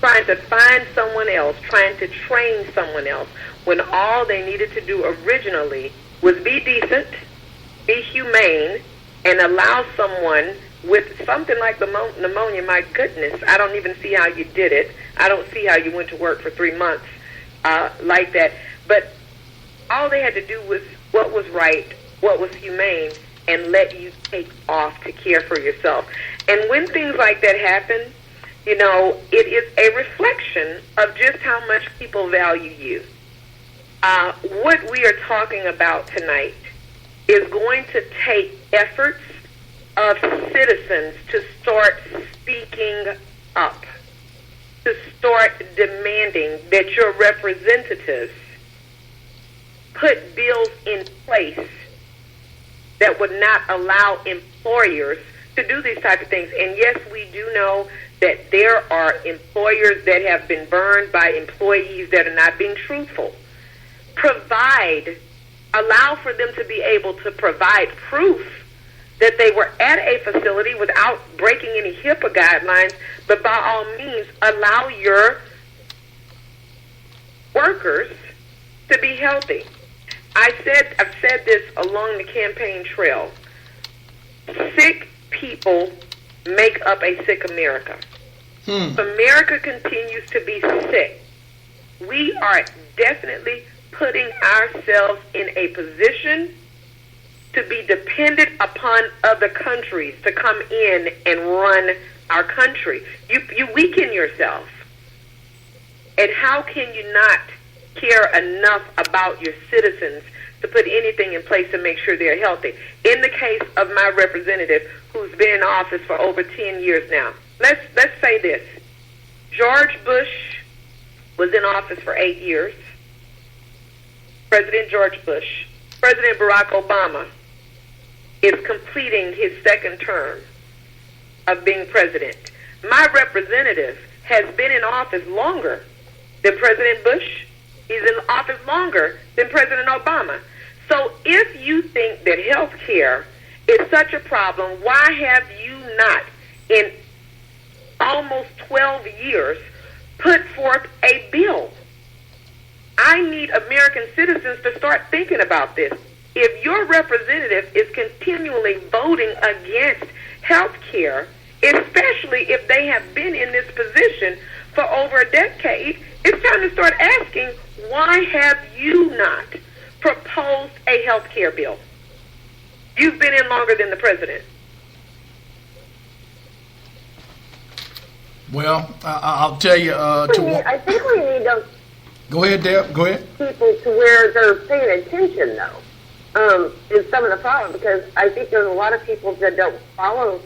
trying to find someone else, trying to train someone else, when all they needed to do originally was be decent, be humane, and allow someone with something like pneumonia. My goodness, I don't even see how you did it. I don't see how you went to work for 3 months like that. But all they had to do was what was right, what was humane, and let you take off to care for yourself. And when things like that happen, it is a reflection of just how much people value you. What we are talking about tonight is going to take efforts of citizens to start speaking up, to start demanding that your representatives put bills in place that would not allow employers to do these type of things. And yes, we do know that there are employers that have been burned by employees that are not being truthful. Allow for them to be able to provide proof that they were at a facility without breaking any HIPAA guidelines, but by all means, allow your workers to be healthy. I've said this along the campaign trail. Sick people make up a sick America. If America continues to be sick, we are definitely putting ourselves in a position to be dependent upon other countries to come in and run our country. You weaken yourself. And how can you not care enough about your citizens to put anything in place to make sure they're healthy? In the case of my representative, who's been in office for over 10 years now, let's say this. George Bush was in office for 8 years. President George Bush. President Barack Obama is completing his second term of being president. My representative has been in office longer than President Bush. He's in office longer than President Obama. So if you think that health care is such a problem, why have you not, in almost 12 years, put forth a bill? I need American citizens to start thinking about this. If your representative is continually voting against health care, especially if they have been in this position for over a decade, it's time to start asking, why have you not proposed a health care bill? You've been in longer than the president. Well, I'll tell you. I think we need those. Go ahead, Deb. Go ahead. People to where they're paying attention, though, is some of the problem, because I think there's a lot of people that don't follow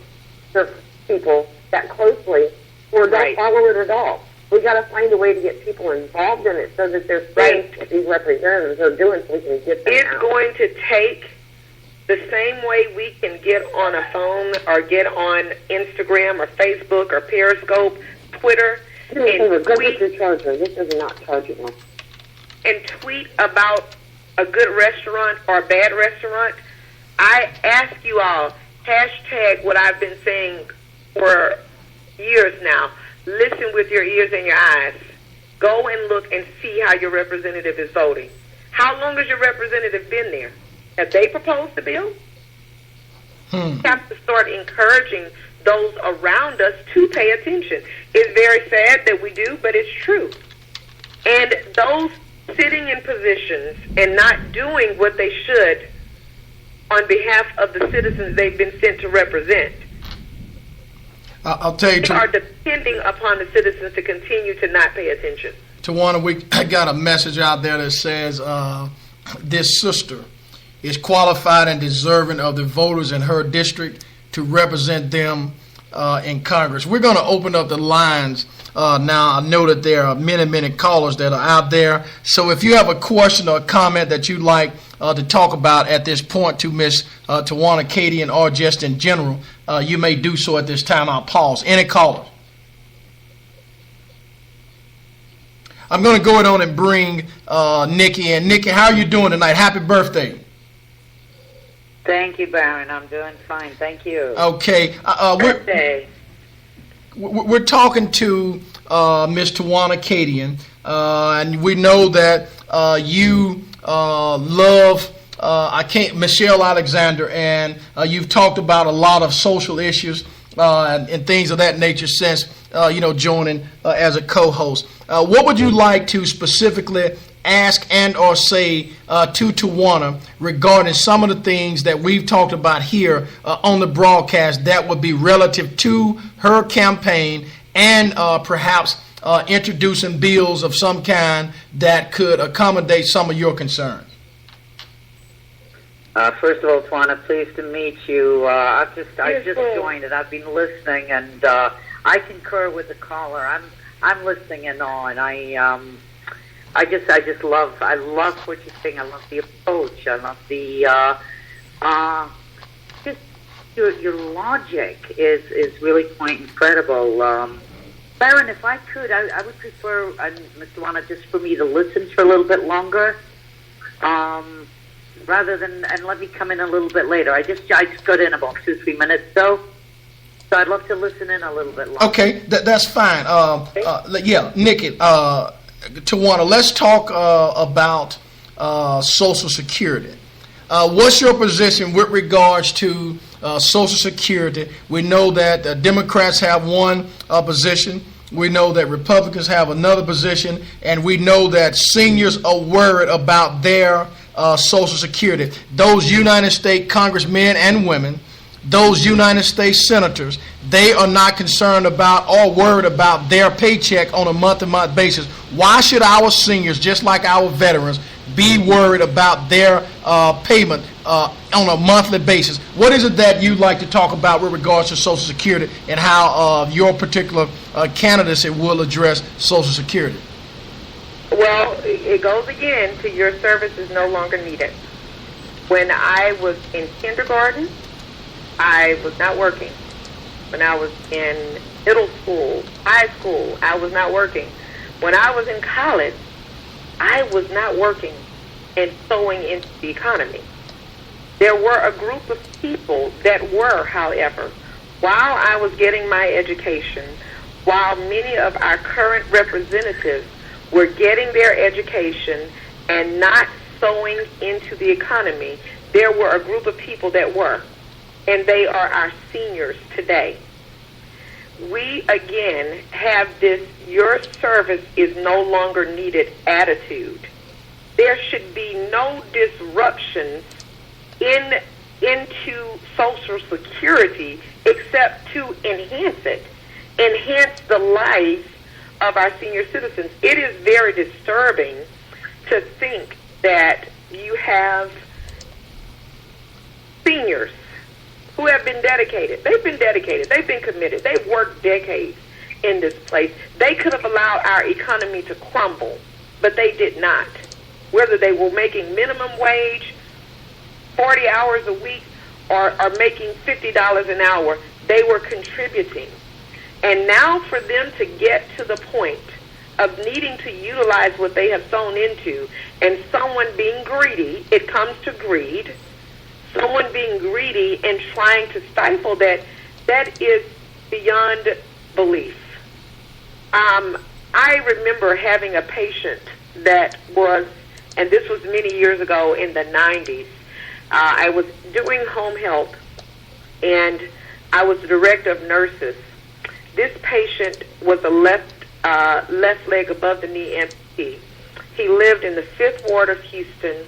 the people that closely or don't follow it at all. We got to find a way to get people involved in it so that they're seeing what these representatives are doing, so we can get them It's going to take the same way we can get on a phone or get on Instagram or Facebook or Periscope, Twitter, and tweet. This is not chargeable. And tweet about a good restaurant or a bad restaurant. I ask you all, hashtag what I've been saying for years now. listen with your ears and your eyes. Go and look and see how your representative is voting. How long has your representative been there? Have they proposed the bill? We have to start encouraging those around us to pay attention. It's very sad that we do, but it's true. And those sitting in positions and not doing what they should on behalf of the citizens they've been sent to represent, I'll tell you, they are depending upon the citizens to continue to not pay attention. Tawana, I got a message out there that says this sister is qualified and deserving of the voters in her district to represent them in Congress. We're going to open up the lines now. I know that there are many callers that are out there. So if you have a question or a comment that you'd like to talk about at this point to Miss Tawana Cadien or just in general, you may do so at this time. I'll pause. Any callers? I'm going to go on and bring Nikki in. Nikki, how are you doing tonight? Happy birthday. Thank you, Baron. I'm doing fine. Thank you. Okay. We're talking to Miss Tawana Cadien, and we know that you love Michelle Alexander, and you've talked about a lot of social issues and things of that nature since joining as a co-host. What would you like to specifically ask and or say to Tawana regarding some of the things that we've talked about here on the broadcast that would be relative to her campaign and perhaps introducing bills of some kind that could accommodate some of your concerns? First of all, Tawana, pleased to meet you. I just joined and I've been listening, and I concur with the caller. I'm listening in awe, and I just love what you're saying. I love the approach. I love the just your logic is really quite incredible. Baron, if I could, I would prefer, Mr. Tawana, just for me to listen for a little bit longer, rather than and let me come in a little bit later. I just got in about 2-3 minutes, so I'd love to listen in a little bit longer. Okay, that's fine. Nikki, Tawana, let's talk about Social Security. What's your position with regards to Social Security? We know that Democrats have one position. We know that Republicans have another position. And we know that seniors are worried about their Social Security. Those United States congressmen and women, those United States senators, they are not concerned about or worried about their paycheck on a month-to-month basis. Why should our seniors, just like our veterans, be worried about their payment on a monthly basis? What is it that you'd like to talk about with regards to Social Security and how your particular candidacy will address Social Security? Well, it goes again to your service is no longer needed. When I was in kindergarten, I was not working. When I was in middle school, high school, I was not working. When I was in college, I was not working and sewing into the economy. There were a group of people that were, however, while I was getting my education, while many of our current representatives were getting their education and not sewing into the economy, there were a group of people that were. And they are our seniors today. We, again, have this your service is no longer needed attitude. There should be no disruptions into Social Security except to enhance it, enhance the lives of our senior citizens. It is very disturbing to think that you have seniors who have been dedicated. They've been dedicated. They've been committed. They've worked decades in this place. They could have allowed our economy to crumble, but they did not. Whether they were making minimum wage, 40 hours a week, or making $50 an hour, they were contributing. And now for them to get to the point of needing to utilize what they have sown into, and someone being greedy, it comes to greed, someone being greedy and trying to stifle that is beyond belief. I remember having a patient that was, and this was many years ago in the 90s. I was doing home health, and I was the director of nurses. This patient was a left leg above the knee amputee. He lived in the 5th Ward of Houston.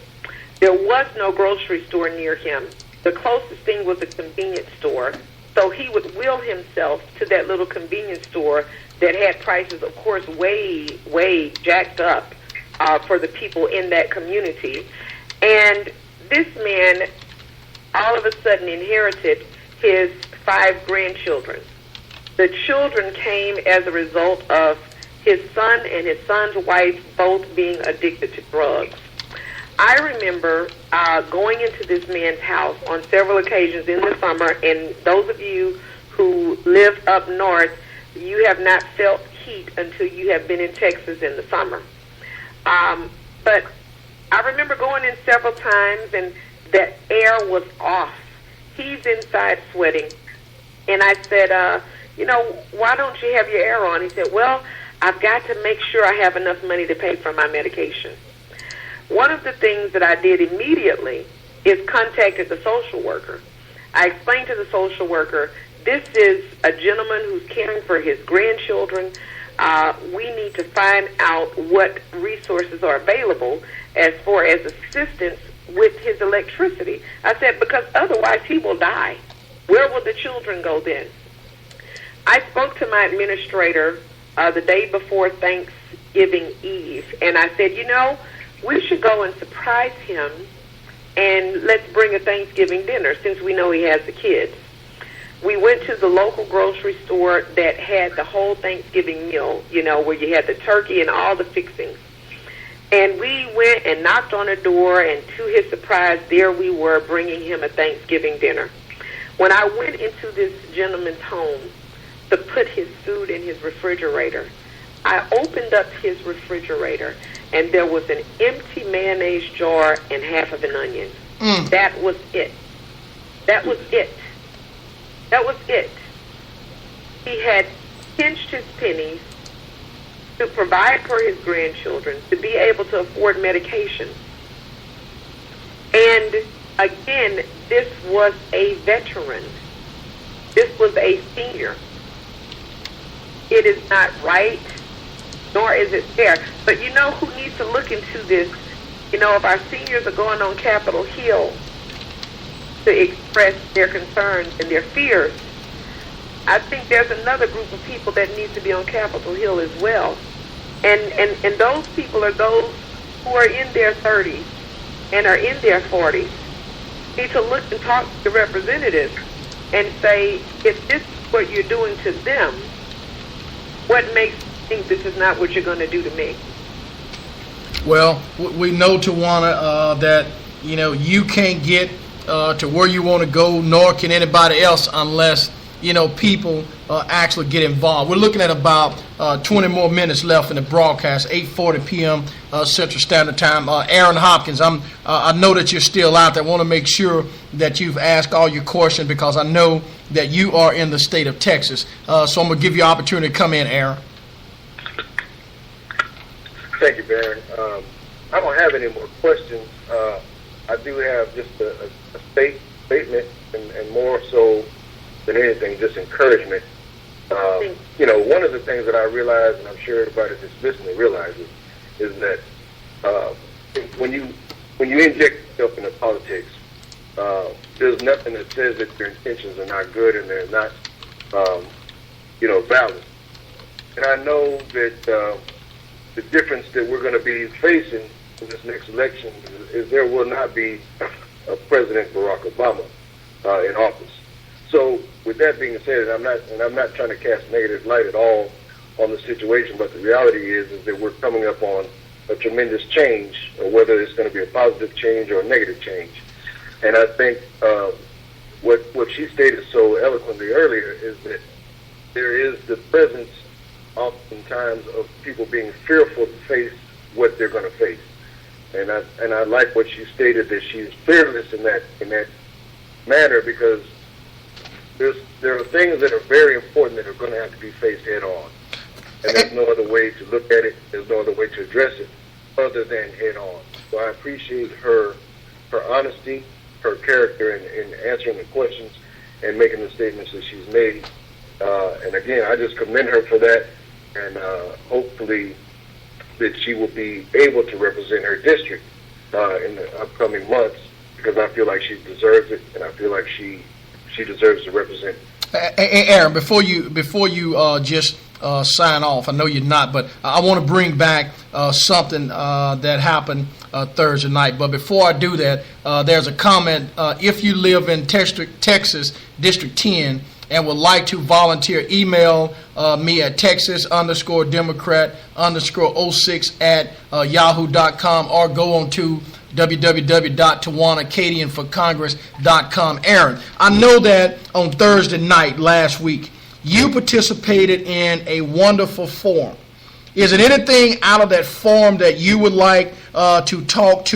There was no grocery store near him. The closest thing was a convenience store. So he would wheel himself to that little convenience store that had prices, of course, way jacked up for the people in that community. And this man all of a sudden inherited his 5 grandchildren. The children came as a result of his son and his son's wife both being addicted to drugs. I remember going into this man's house on several occasions in the summer, and those of you who live up north, you have not felt heat until you have been in Texas in the summer. But I remember going in several times, and the air was off. He's inside sweating. And I said, why don't you have your air on? He said, well, I've got to make sure I have enough money to pay for my medication. One of the things that I did immediately is contacted the social worker. I explained to the social worker, this is a gentleman who's caring for his grandchildren. We need to find out what resources are available as far as assistance with his electricity. I said, because otherwise he will die. Where will the children go then? I spoke to my administrator the day before Thanksgiving Eve, and I said, we should go and surprise him, and let's bring a Thanksgiving dinner since we know he has the kids. We went to the local grocery store that had the whole Thanksgiving meal, where you had the turkey and all the fixings. And we went and knocked on a door, and to his surprise, there we were bringing him a Thanksgiving dinner. When I went into this gentleman's home to put his food in his refrigerator, I opened up his refrigerator, and there was an empty mayonnaise jar and half of an onion. That was it. That was it. That was it. He had pinched his pennies to provide for his grandchildren, to be able to afford medication. And again, this was a veteran. This was a senior. It is not right, nor is it fair. But who needs to look into this? If our seniors are going on Capitol Hill to express their concerns and their fears, I think there's another group of people that needs to be on Capitol Hill as well. And those people are those who are in their 30s and are in their 40s. Need to look and talk to the representatives and say, if this is what you're doing to them, what makes you think this is not what you're going to do to me? Well, we know, Tawana, that you can't get to where you want to go, nor can anybody else, unless people actually get involved. We're looking at about 20 more minutes left in the broadcast, 8:40 p.m. Central Standard Time. Aaron Hopkins, I know that you're still out there. I want to make sure that you've asked all your questions, because I know that you are in the state of Texas. So I'm going to give you an opportunity to come in, Aaron. Thank you, Baron. I don't have any more questions. I do have just a statement, and more so than anything, just encouragement. One of the things that I realize, and I'm sure everybody that's listening realizes, is that when you inject yourself into politics, there's nothing that says that your intentions are not good and they're not, valid. And I know that the difference that we're going to be facing in this next election is there will not be a President Barack Obama in office. So, with that being said, I'm not trying to cast negative light at all on the situation, but the reality is that we're coming up on a tremendous change, or whether it's going to be a positive change or a negative change. And I think what she stated so eloquently earlier is that there is the presence, oftentimes, of people being fearful to face what they're going to face. And I like what she stated, that she's fearless in that manner, because there are things that are very important that are going to have to be faced head on. And there's no other way to look at it. There's no other way to address it other than head on. So I appreciate her honesty, her character in answering the questions and making the statements that she's made. And again, I just commend her for that, and hopefully that she will be able to represent her district in the upcoming months, because I feel like she deserves it, and I feel like she deserves to represent. Hey, Aaron, before you just sign off, I know you're not, but I want to bring back something that happened Thursday night. But before I do that, there's a comment. If you live in Texas, District 10, and would like to volunteer, email me at texas_democrat_06@yahoo.com, or go on to www.tawana.CadienforCongress.com. Aaron, I know that on Thursday night last week, you participated in a wonderful forum. Is it anything out of that forum that you would like to talk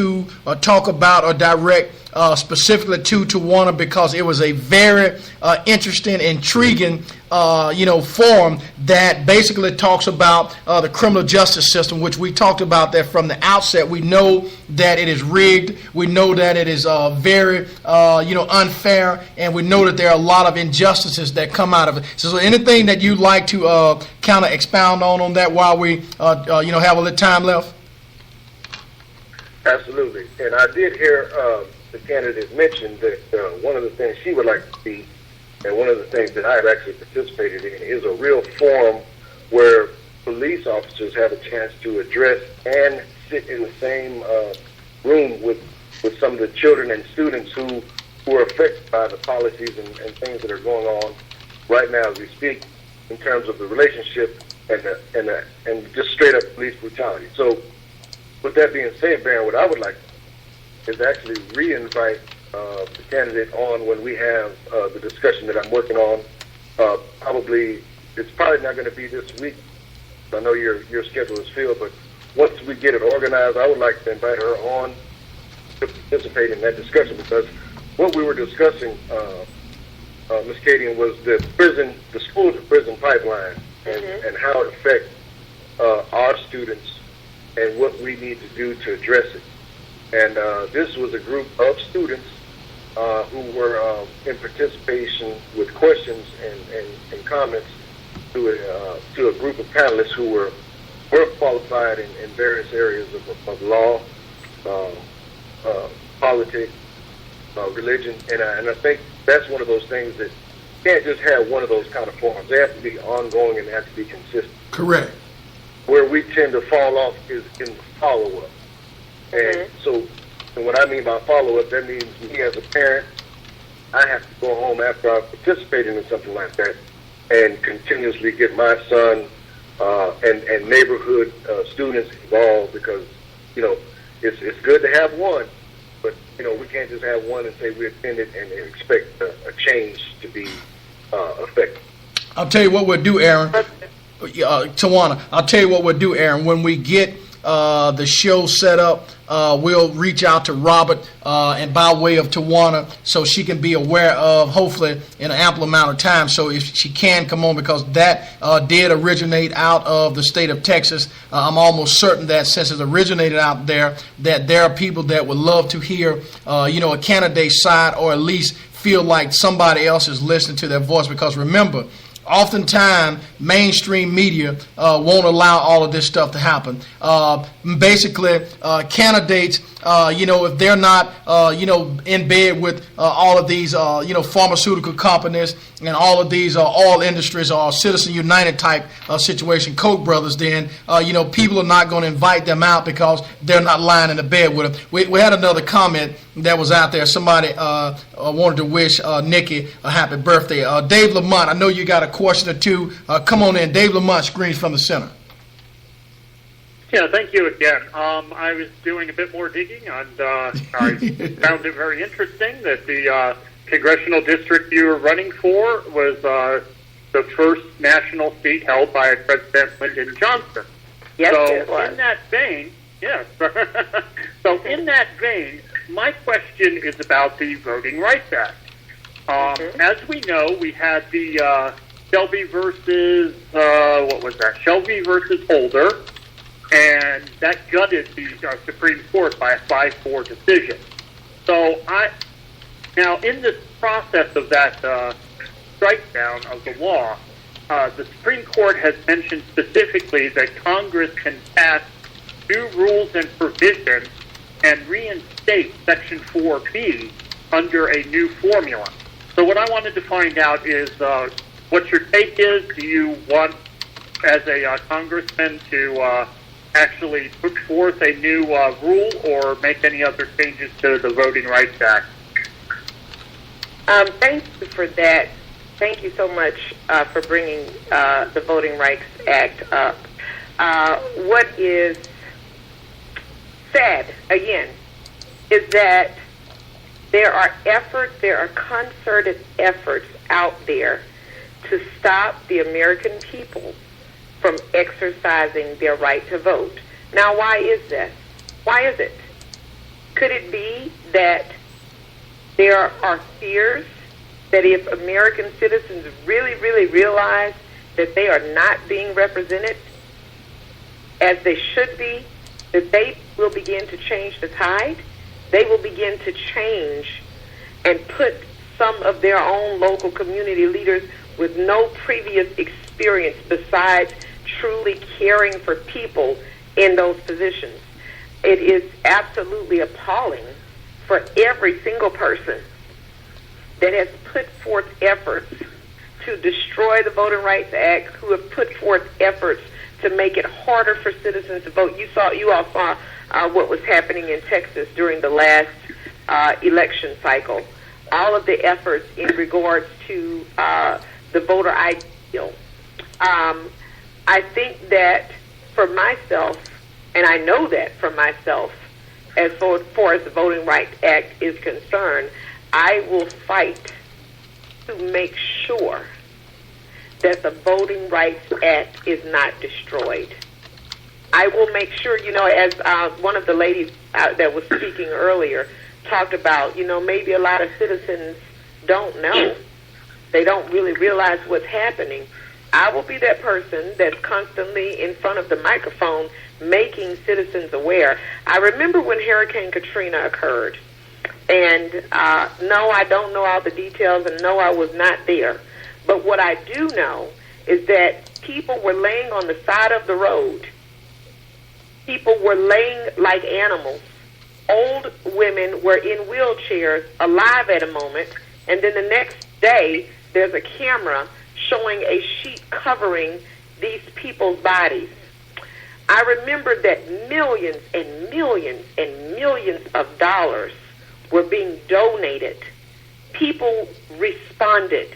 about, or direct specifically to Tawana, because it was a very interesting, intriguing, forum that basically talks about the criminal justice system, which we talked about that from the outset. We know that it is rigged. We know that it is very, unfair, and we know that there are a lot of injustices that come out of it. So, anything that you'd like to kind of expound on that while we, have a little time left? Absolutely. And I did hear the candidate mention that one of the things she would like to see, and one of the things that I have actually participated in, is a real forum where police officers have a chance to address and sit in the same room with some of the children and students who are affected by the policies and things that are going on right now as we speak, in terms of the relationship and just straight up police brutality. So, with that being said, Baron, what I would like is actually re-invite the candidate on when we have the discussion that I'm working on. It's probably not going to be this week. I know your schedule is filled, but once we get it organized, I would like to invite her on to participate in that discussion, because what we were discussing, Ms. Cadien, was the school to prison pipeline and how it affects our students and what we need to do to address it. And this was a group of students who were in participation with questions and comments to a group of panelists who were qualified in various areas of law, politics, religion, and I think that's one of those things that you can't just have one of those kind of forums. They have to be ongoing and they have to be consistent. Correct. Where we tend to fall off is in the follow-up. And so, and what I mean by follow-up, that means me as a parent, I have to go home after I've participated in something like that and continuously get my son and neighborhood students involved, because, it's good to have one, but, we can't just have one and say we attended and expect a change to be effective. I'll tell you what we'll do, Aaron. Tawana, I'll tell you what we'll do, Aaron. When we get the show set up, we'll reach out to Robert and by way of Tawana, so she can be aware of, hopefully in an ample amount of time, so if she can come on, because that did originate out of the state of Texas. I'm almost certain that since it originated out there, that there are people that would love to hear a candidate's side, or at least feel like somebody else is listening to their voice, because remember, oftentimes, mainstream media won't allow all of this stuff to happen. Basically, candidates, if they're not, in bed with all of these, pharmaceutical companies and all of these oil industries, or Citizen United type situation, Koch brothers, then, people are not going to invite them out because they're not lying in the bed with them. We had another comment that was out there. Somebody wanted to wish Nikki a happy birthday. Dave Lamont, I know you got a question or two. Come on in. Dave Lamont, screens from the center. Yeah, thank you again. I was doing a bit more digging, and I found it very interesting that the congressional district you were running for was the first national seat held by President Lyndon Johnson. Yes, so it was. In that vein, yes. So in that vein, my question is about the Voting Rights Act. As we know, we had the Shelby versus, what was that? Shelby versus Holder, and that gutted the Supreme Court by a 5-4 decision. So now in this process of that strike down of the law, the Supreme Court has mentioned specifically that Congress can pass new rules and provisions and reinstate Section 4B under a new formula. So what I wanted to find out is what your take is. Do you want, as a congressman, to actually put forth a new rule or make any other changes to the Voting Rights Act? Thank you for that. Thank you so much for bringing the Voting Rights Act up. What is sad, again, is that there are concerted efforts out there to stop the American people from exercising their right to vote. Now, why is this? Why is it? Could it be that there are fears that if American citizens really, really realize that they are not being represented as they should be, that they will begin to change the tide? They will begin to change and put some of their own local community leaders with no previous experience besides truly caring for people in those positions. It is absolutely appalling for every single person that has put forth efforts to destroy the Voting Rights Act, who have put forth efforts to make it harder for citizens to vote. You all saw what was happening in Texas during the last election cycle. All of the efforts in regards to the voter ID bill. I think that for myself, and I know that for myself, as far as the Voting Rights Act is concerned, I will fight to make sure that the Voting Rights Act is not destroyed. I will make sure, as one of the ladies that was speaking earlier talked about, maybe a lot of citizens don't know. They don't really realize what's happening. I will be that person that's constantly in front of the microphone making citizens aware. I remember when Hurricane Katrina occurred, and no, I don't know all the details, and no, I was not there. But what I do know is that people were laying on the side of the road. People were laying like animals. Old women were in wheelchairs, alive at a moment, and then the next day, there's a camera showing a sheet covering these people's bodies. I remember that millions and millions and millions of dollars were being donated. People responded.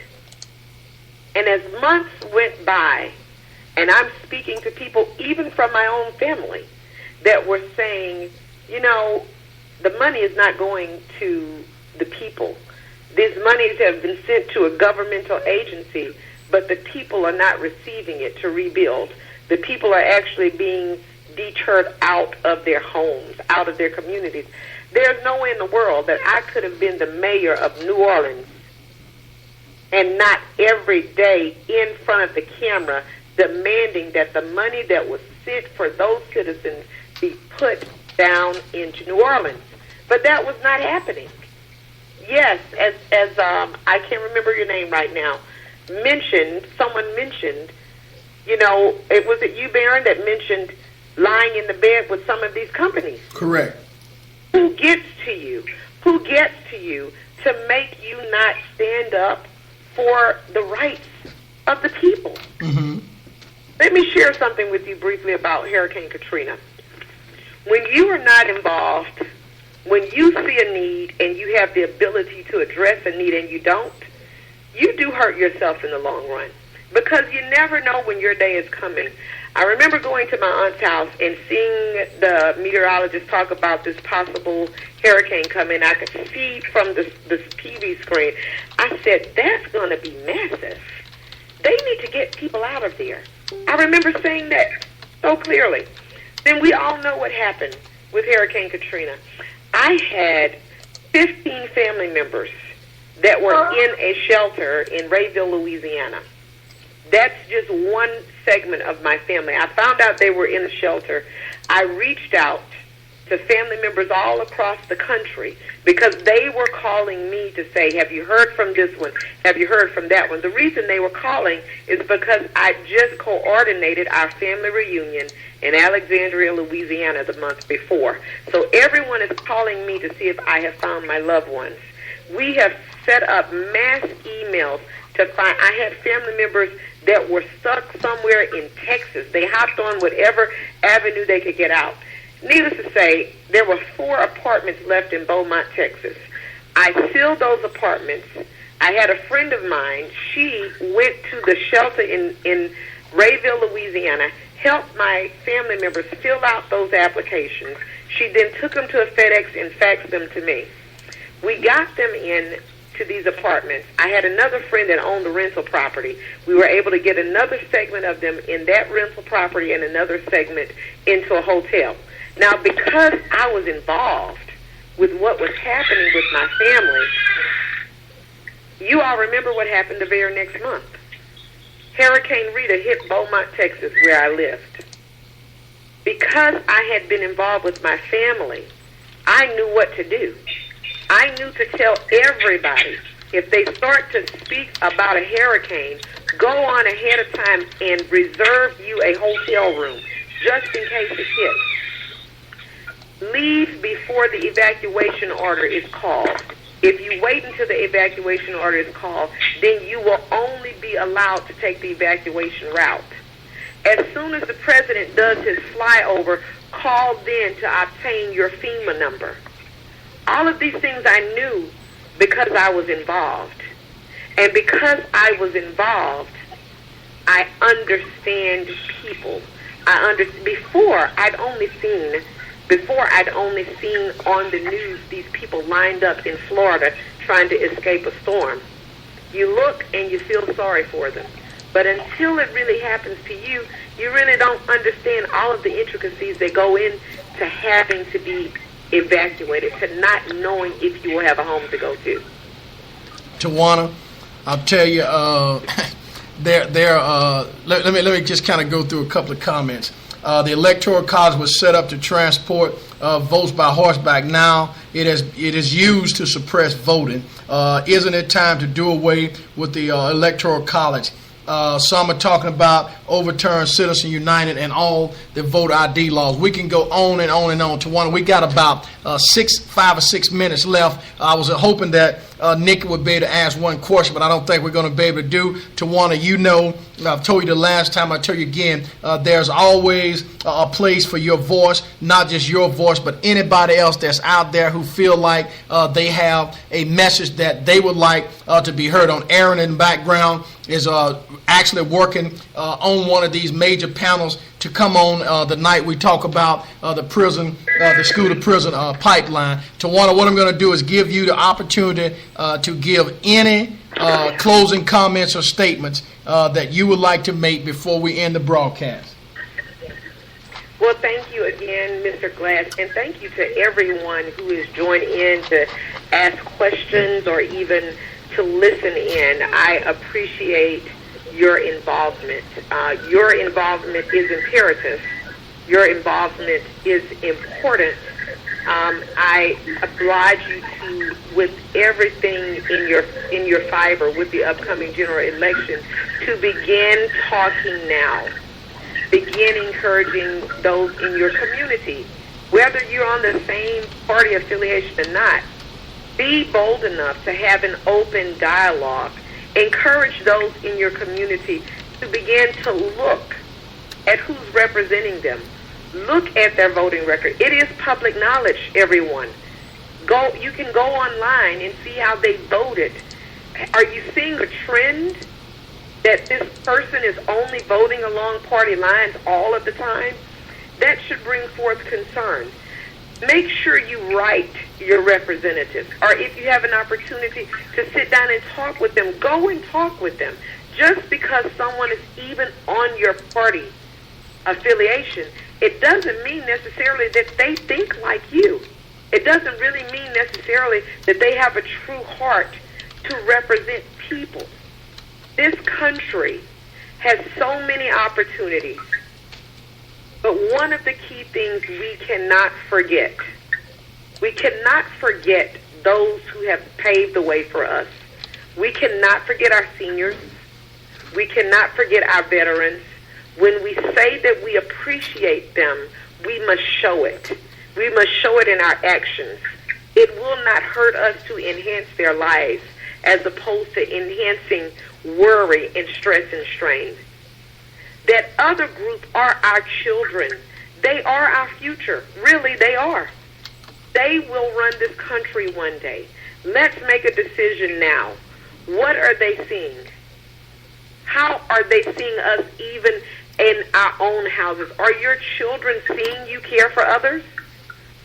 And as months went by, and I'm speaking to people even from my own family that were saying, the money is not going to the people. These monies have been sent to a governmental agency, but the people are not receiving it to rebuild. The people are actually being deterred out of their homes, out of their communities. There's no way in the world that I could have been the mayor of New Orleans and not every day in front of the camera demanding that the money that was sent for those citizens be put down into New Orleans. But that was not happening. Yes, as I can't remember your name right now, someone mentioned, was it you, Baron, that mentioned lying in the bed with some of these companies? Correct. Who gets to you? Who gets to you to make you not stand up for the rights of the people? Mm-hmm. Let me share something with you briefly about Hurricane Katrina. When you are not involved, when you see a need and you have the ability to address a need and you don't, you do hurt yourself in the long run because you never know when your day is coming. I remember going to my aunt's house and seeing the meteorologist talk about this possible hurricane coming. I could see from this TV screen. I said, that's going to be massive. They need to get people out of there. I remember saying that so clearly. Then we all know what happened with Hurricane Katrina. I had 15 family members that were in a shelter in Rayville, Louisiana. That's just one segment of my family. I found out they were in a shelter. I reached out to family members all across the country because they were calling me to say, have you heard from this one? Have you heard from that one? The reason they were calling is because I just coordinated our family reunion in Alexandria, Louisiana the month before. So everyone is calling me to see if I have found my loved ones. We have set up mass emails to find. I had family members that were stuck somewhere in Texas. They hopped on whatever avenue they could get out. Needless to say, there were 4 apartments left in Beaumont, Texas. I filled those apartments. I had a friend of mine. She went to the shelter in Rayville, Louisiana, helped my family members fill out those applications. She then took them to a FedEx and faxed them to me. We got them in to these apartments. I had another friend that owned the rental property. We were able to get another segment of them in that rental property and another segment into a hotel. Now, because I was involved with what was happening with my family, you all remember what happened the very next month. Hurricane Rita hit Beaumont, Texas, where I lived. Because I had been involved with my family, I knew what to do. I knew to tell everybody, if they start to speak about a hurricane, go on ahead of time and reserve you a hotel room, just in case it hits. Leave before the evacuation order is called. If you wait until the evacuation order is called, then you will only be allowed to take the evacuation route. As soon as the president does his flyover, call then to obtain your FEMA number. All of these things I knew because I was involved. And because I was involved, I understand people. Before I'd only seen on the news these people lined up in Florida trying to escape a storm. You look and you feel sorry for them. But until it really happens to you, you really don't understand all of the intricacies that go into having to be evacuated, to not knowing if you will have a home to go to. Tawana, I'll tell you, let me just kind of go through a couple of comments. The Electoral College was set up to transport votes by horseback. Now it is used to suppress voting. Isn't it time to do away with the Electoral College? Some are talking about overturn Citizen United and all the voter ID laws. We can go on and on and on. Tawana, we got about 5 or 6 minutes left. I was hoping that Nikki would be able to ask one question, but I don't think we're going to be able to do. Tawana, you know, I've told you the last time, I'll tell you again, there's always a place for your voice, not just your voice, but anybody else that's out there who feel like they have a message that they would like to be heard on. Aaron in the background is actually working on one of these major panels to come on the night we talk about the school to prison pipeline. Tawana, what I'm going to do is give you the opportunity to give any closing comments or statements that you would like to make before we end the broadcast. Well, thank you again, Mr. Glass, and thank you to everyone who has joined in to ask questions or even to listen in. I appreciate your involvement. Your involvement is imperative. Your involvement is important. I oblige you to, with everything in your fiber with the upcoming general election, to begin talking now. Begin encouraging those in your community, whether you're on the same party affiliation or not. Be bold enough to have an open dialogue. Encourage those in your community to begin to look at who's representing them. Look at their voting record. It is public knowledge, everyone. You can go online and see how they voted. Are you seeing a trend that this person is only voting along party lines all of the time? That should bring forth concern. Make sure you write your representatives, or if you have an opportunity to sit down and talk with them, go and talk with them. Just because someone is even on your party affiliation, it doesn't mean necessarily that they think like you. It doesn't really mean necessarily that they have a true heart to represent people. This country has so many opportunities. But one of the key things we cannot forget those who have paved the way for us. We cannot forget our seniors. We cannot forget our veterans. When we say that we appreciate them, we must show it. We must show it in our actions. It will not hurt us to enhance their lives as opposed to enhancing worry and stress and strain. That other group are our children. They are our future. Really, they are. They will run this country one day. Let's make a decision now. What are they seeing? How are they seeing us even in our own houses? Are your children seeing you care for others?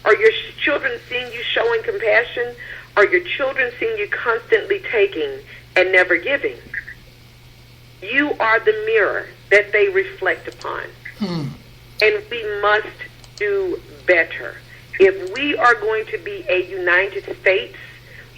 Are your children seeing you showing compassion? Are your children seeing you constantly taking and never giving? You are the mirror that they reflect upon. And we must do better. If we are going to be a United States,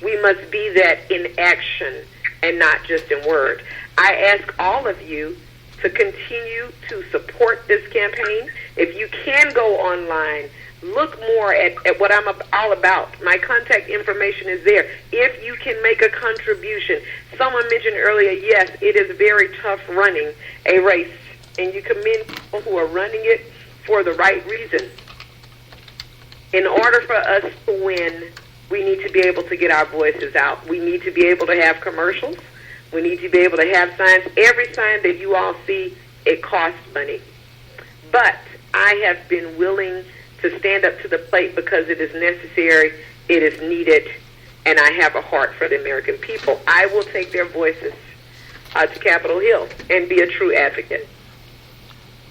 we must be that in action and not just in word. I ask all of you to continue to support this campaign. If you can go online, look more at what I'm all about. My contact information is there. If you can make a contribution. Someone mentioned earlier, yes, it is very tough running a race, and you commend people who are running it for the right reason. In order for us to win, we need to be able to get our voices out. We need to be able to have commercials. We need to be able to have signs. Every sign that you all see, it costs money. But I have been willing to stand up to the plate because it is necessary, it is needed, and I have a heart for the American people. I will take their voices to Capitol Hill and be a true advocate.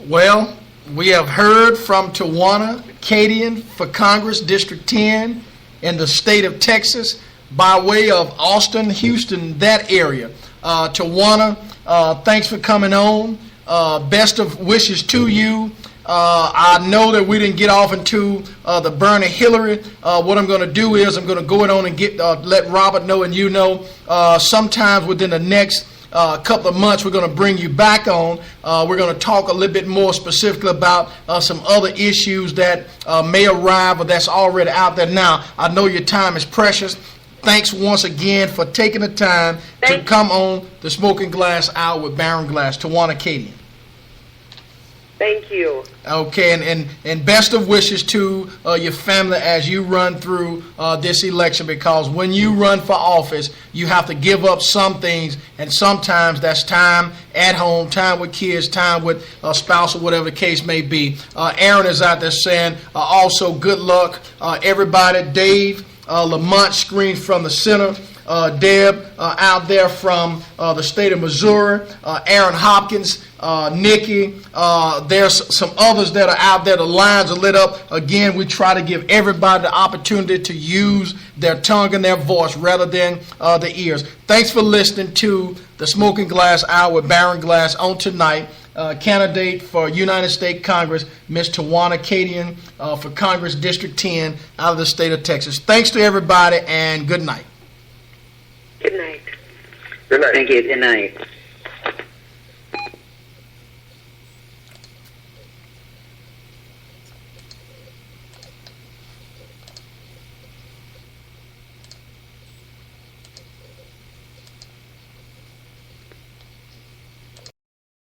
Well, we have heard from Tawana, Cadien for Congress, District 10 in the state of Texas by way of Austin, Houston, that area. Tawana, thanks for coming on. Best of wishes to you. I know that we didn't get off into the Bernie Hillary. What I'm going to do is I'm going to go on and let Robert know and you know sometimes within the next couple of months we're going to bring you back on. We're going to talk a little bit more specifically about some other issues that may arrive or that's already out there now. I know your time is precious. Thanks once again for taking the time to come on the Smoking Glass Hour with Baron Glass. Tawana, Cadien. Thank you. Okay, and best of wishes to your family as you run through this election, because when you run for office, you have to give up some things, and sometimes that's time at home, time with kids, time with a spouse, or whatever the case may be. Aaron is out there saying also good luck, everybody. Dave, Lamont screened from the center. Deb out there from the state of Missouri, Aaron Hopkins, Nikki, there's some others that are out there. The lines are lit up. Again, we try to give everybody the opportunity to use their tongue and their voice rather than the ears. Thanks for listening to the Smoking Glass Hour with Baron Glass on tonight. Candidate for United States Congress, Ms. Tawana Cadien for Congress District 10 out of the state of Texas. Thanks to everybody and good night. Good night. Good night. Thank you. Good night.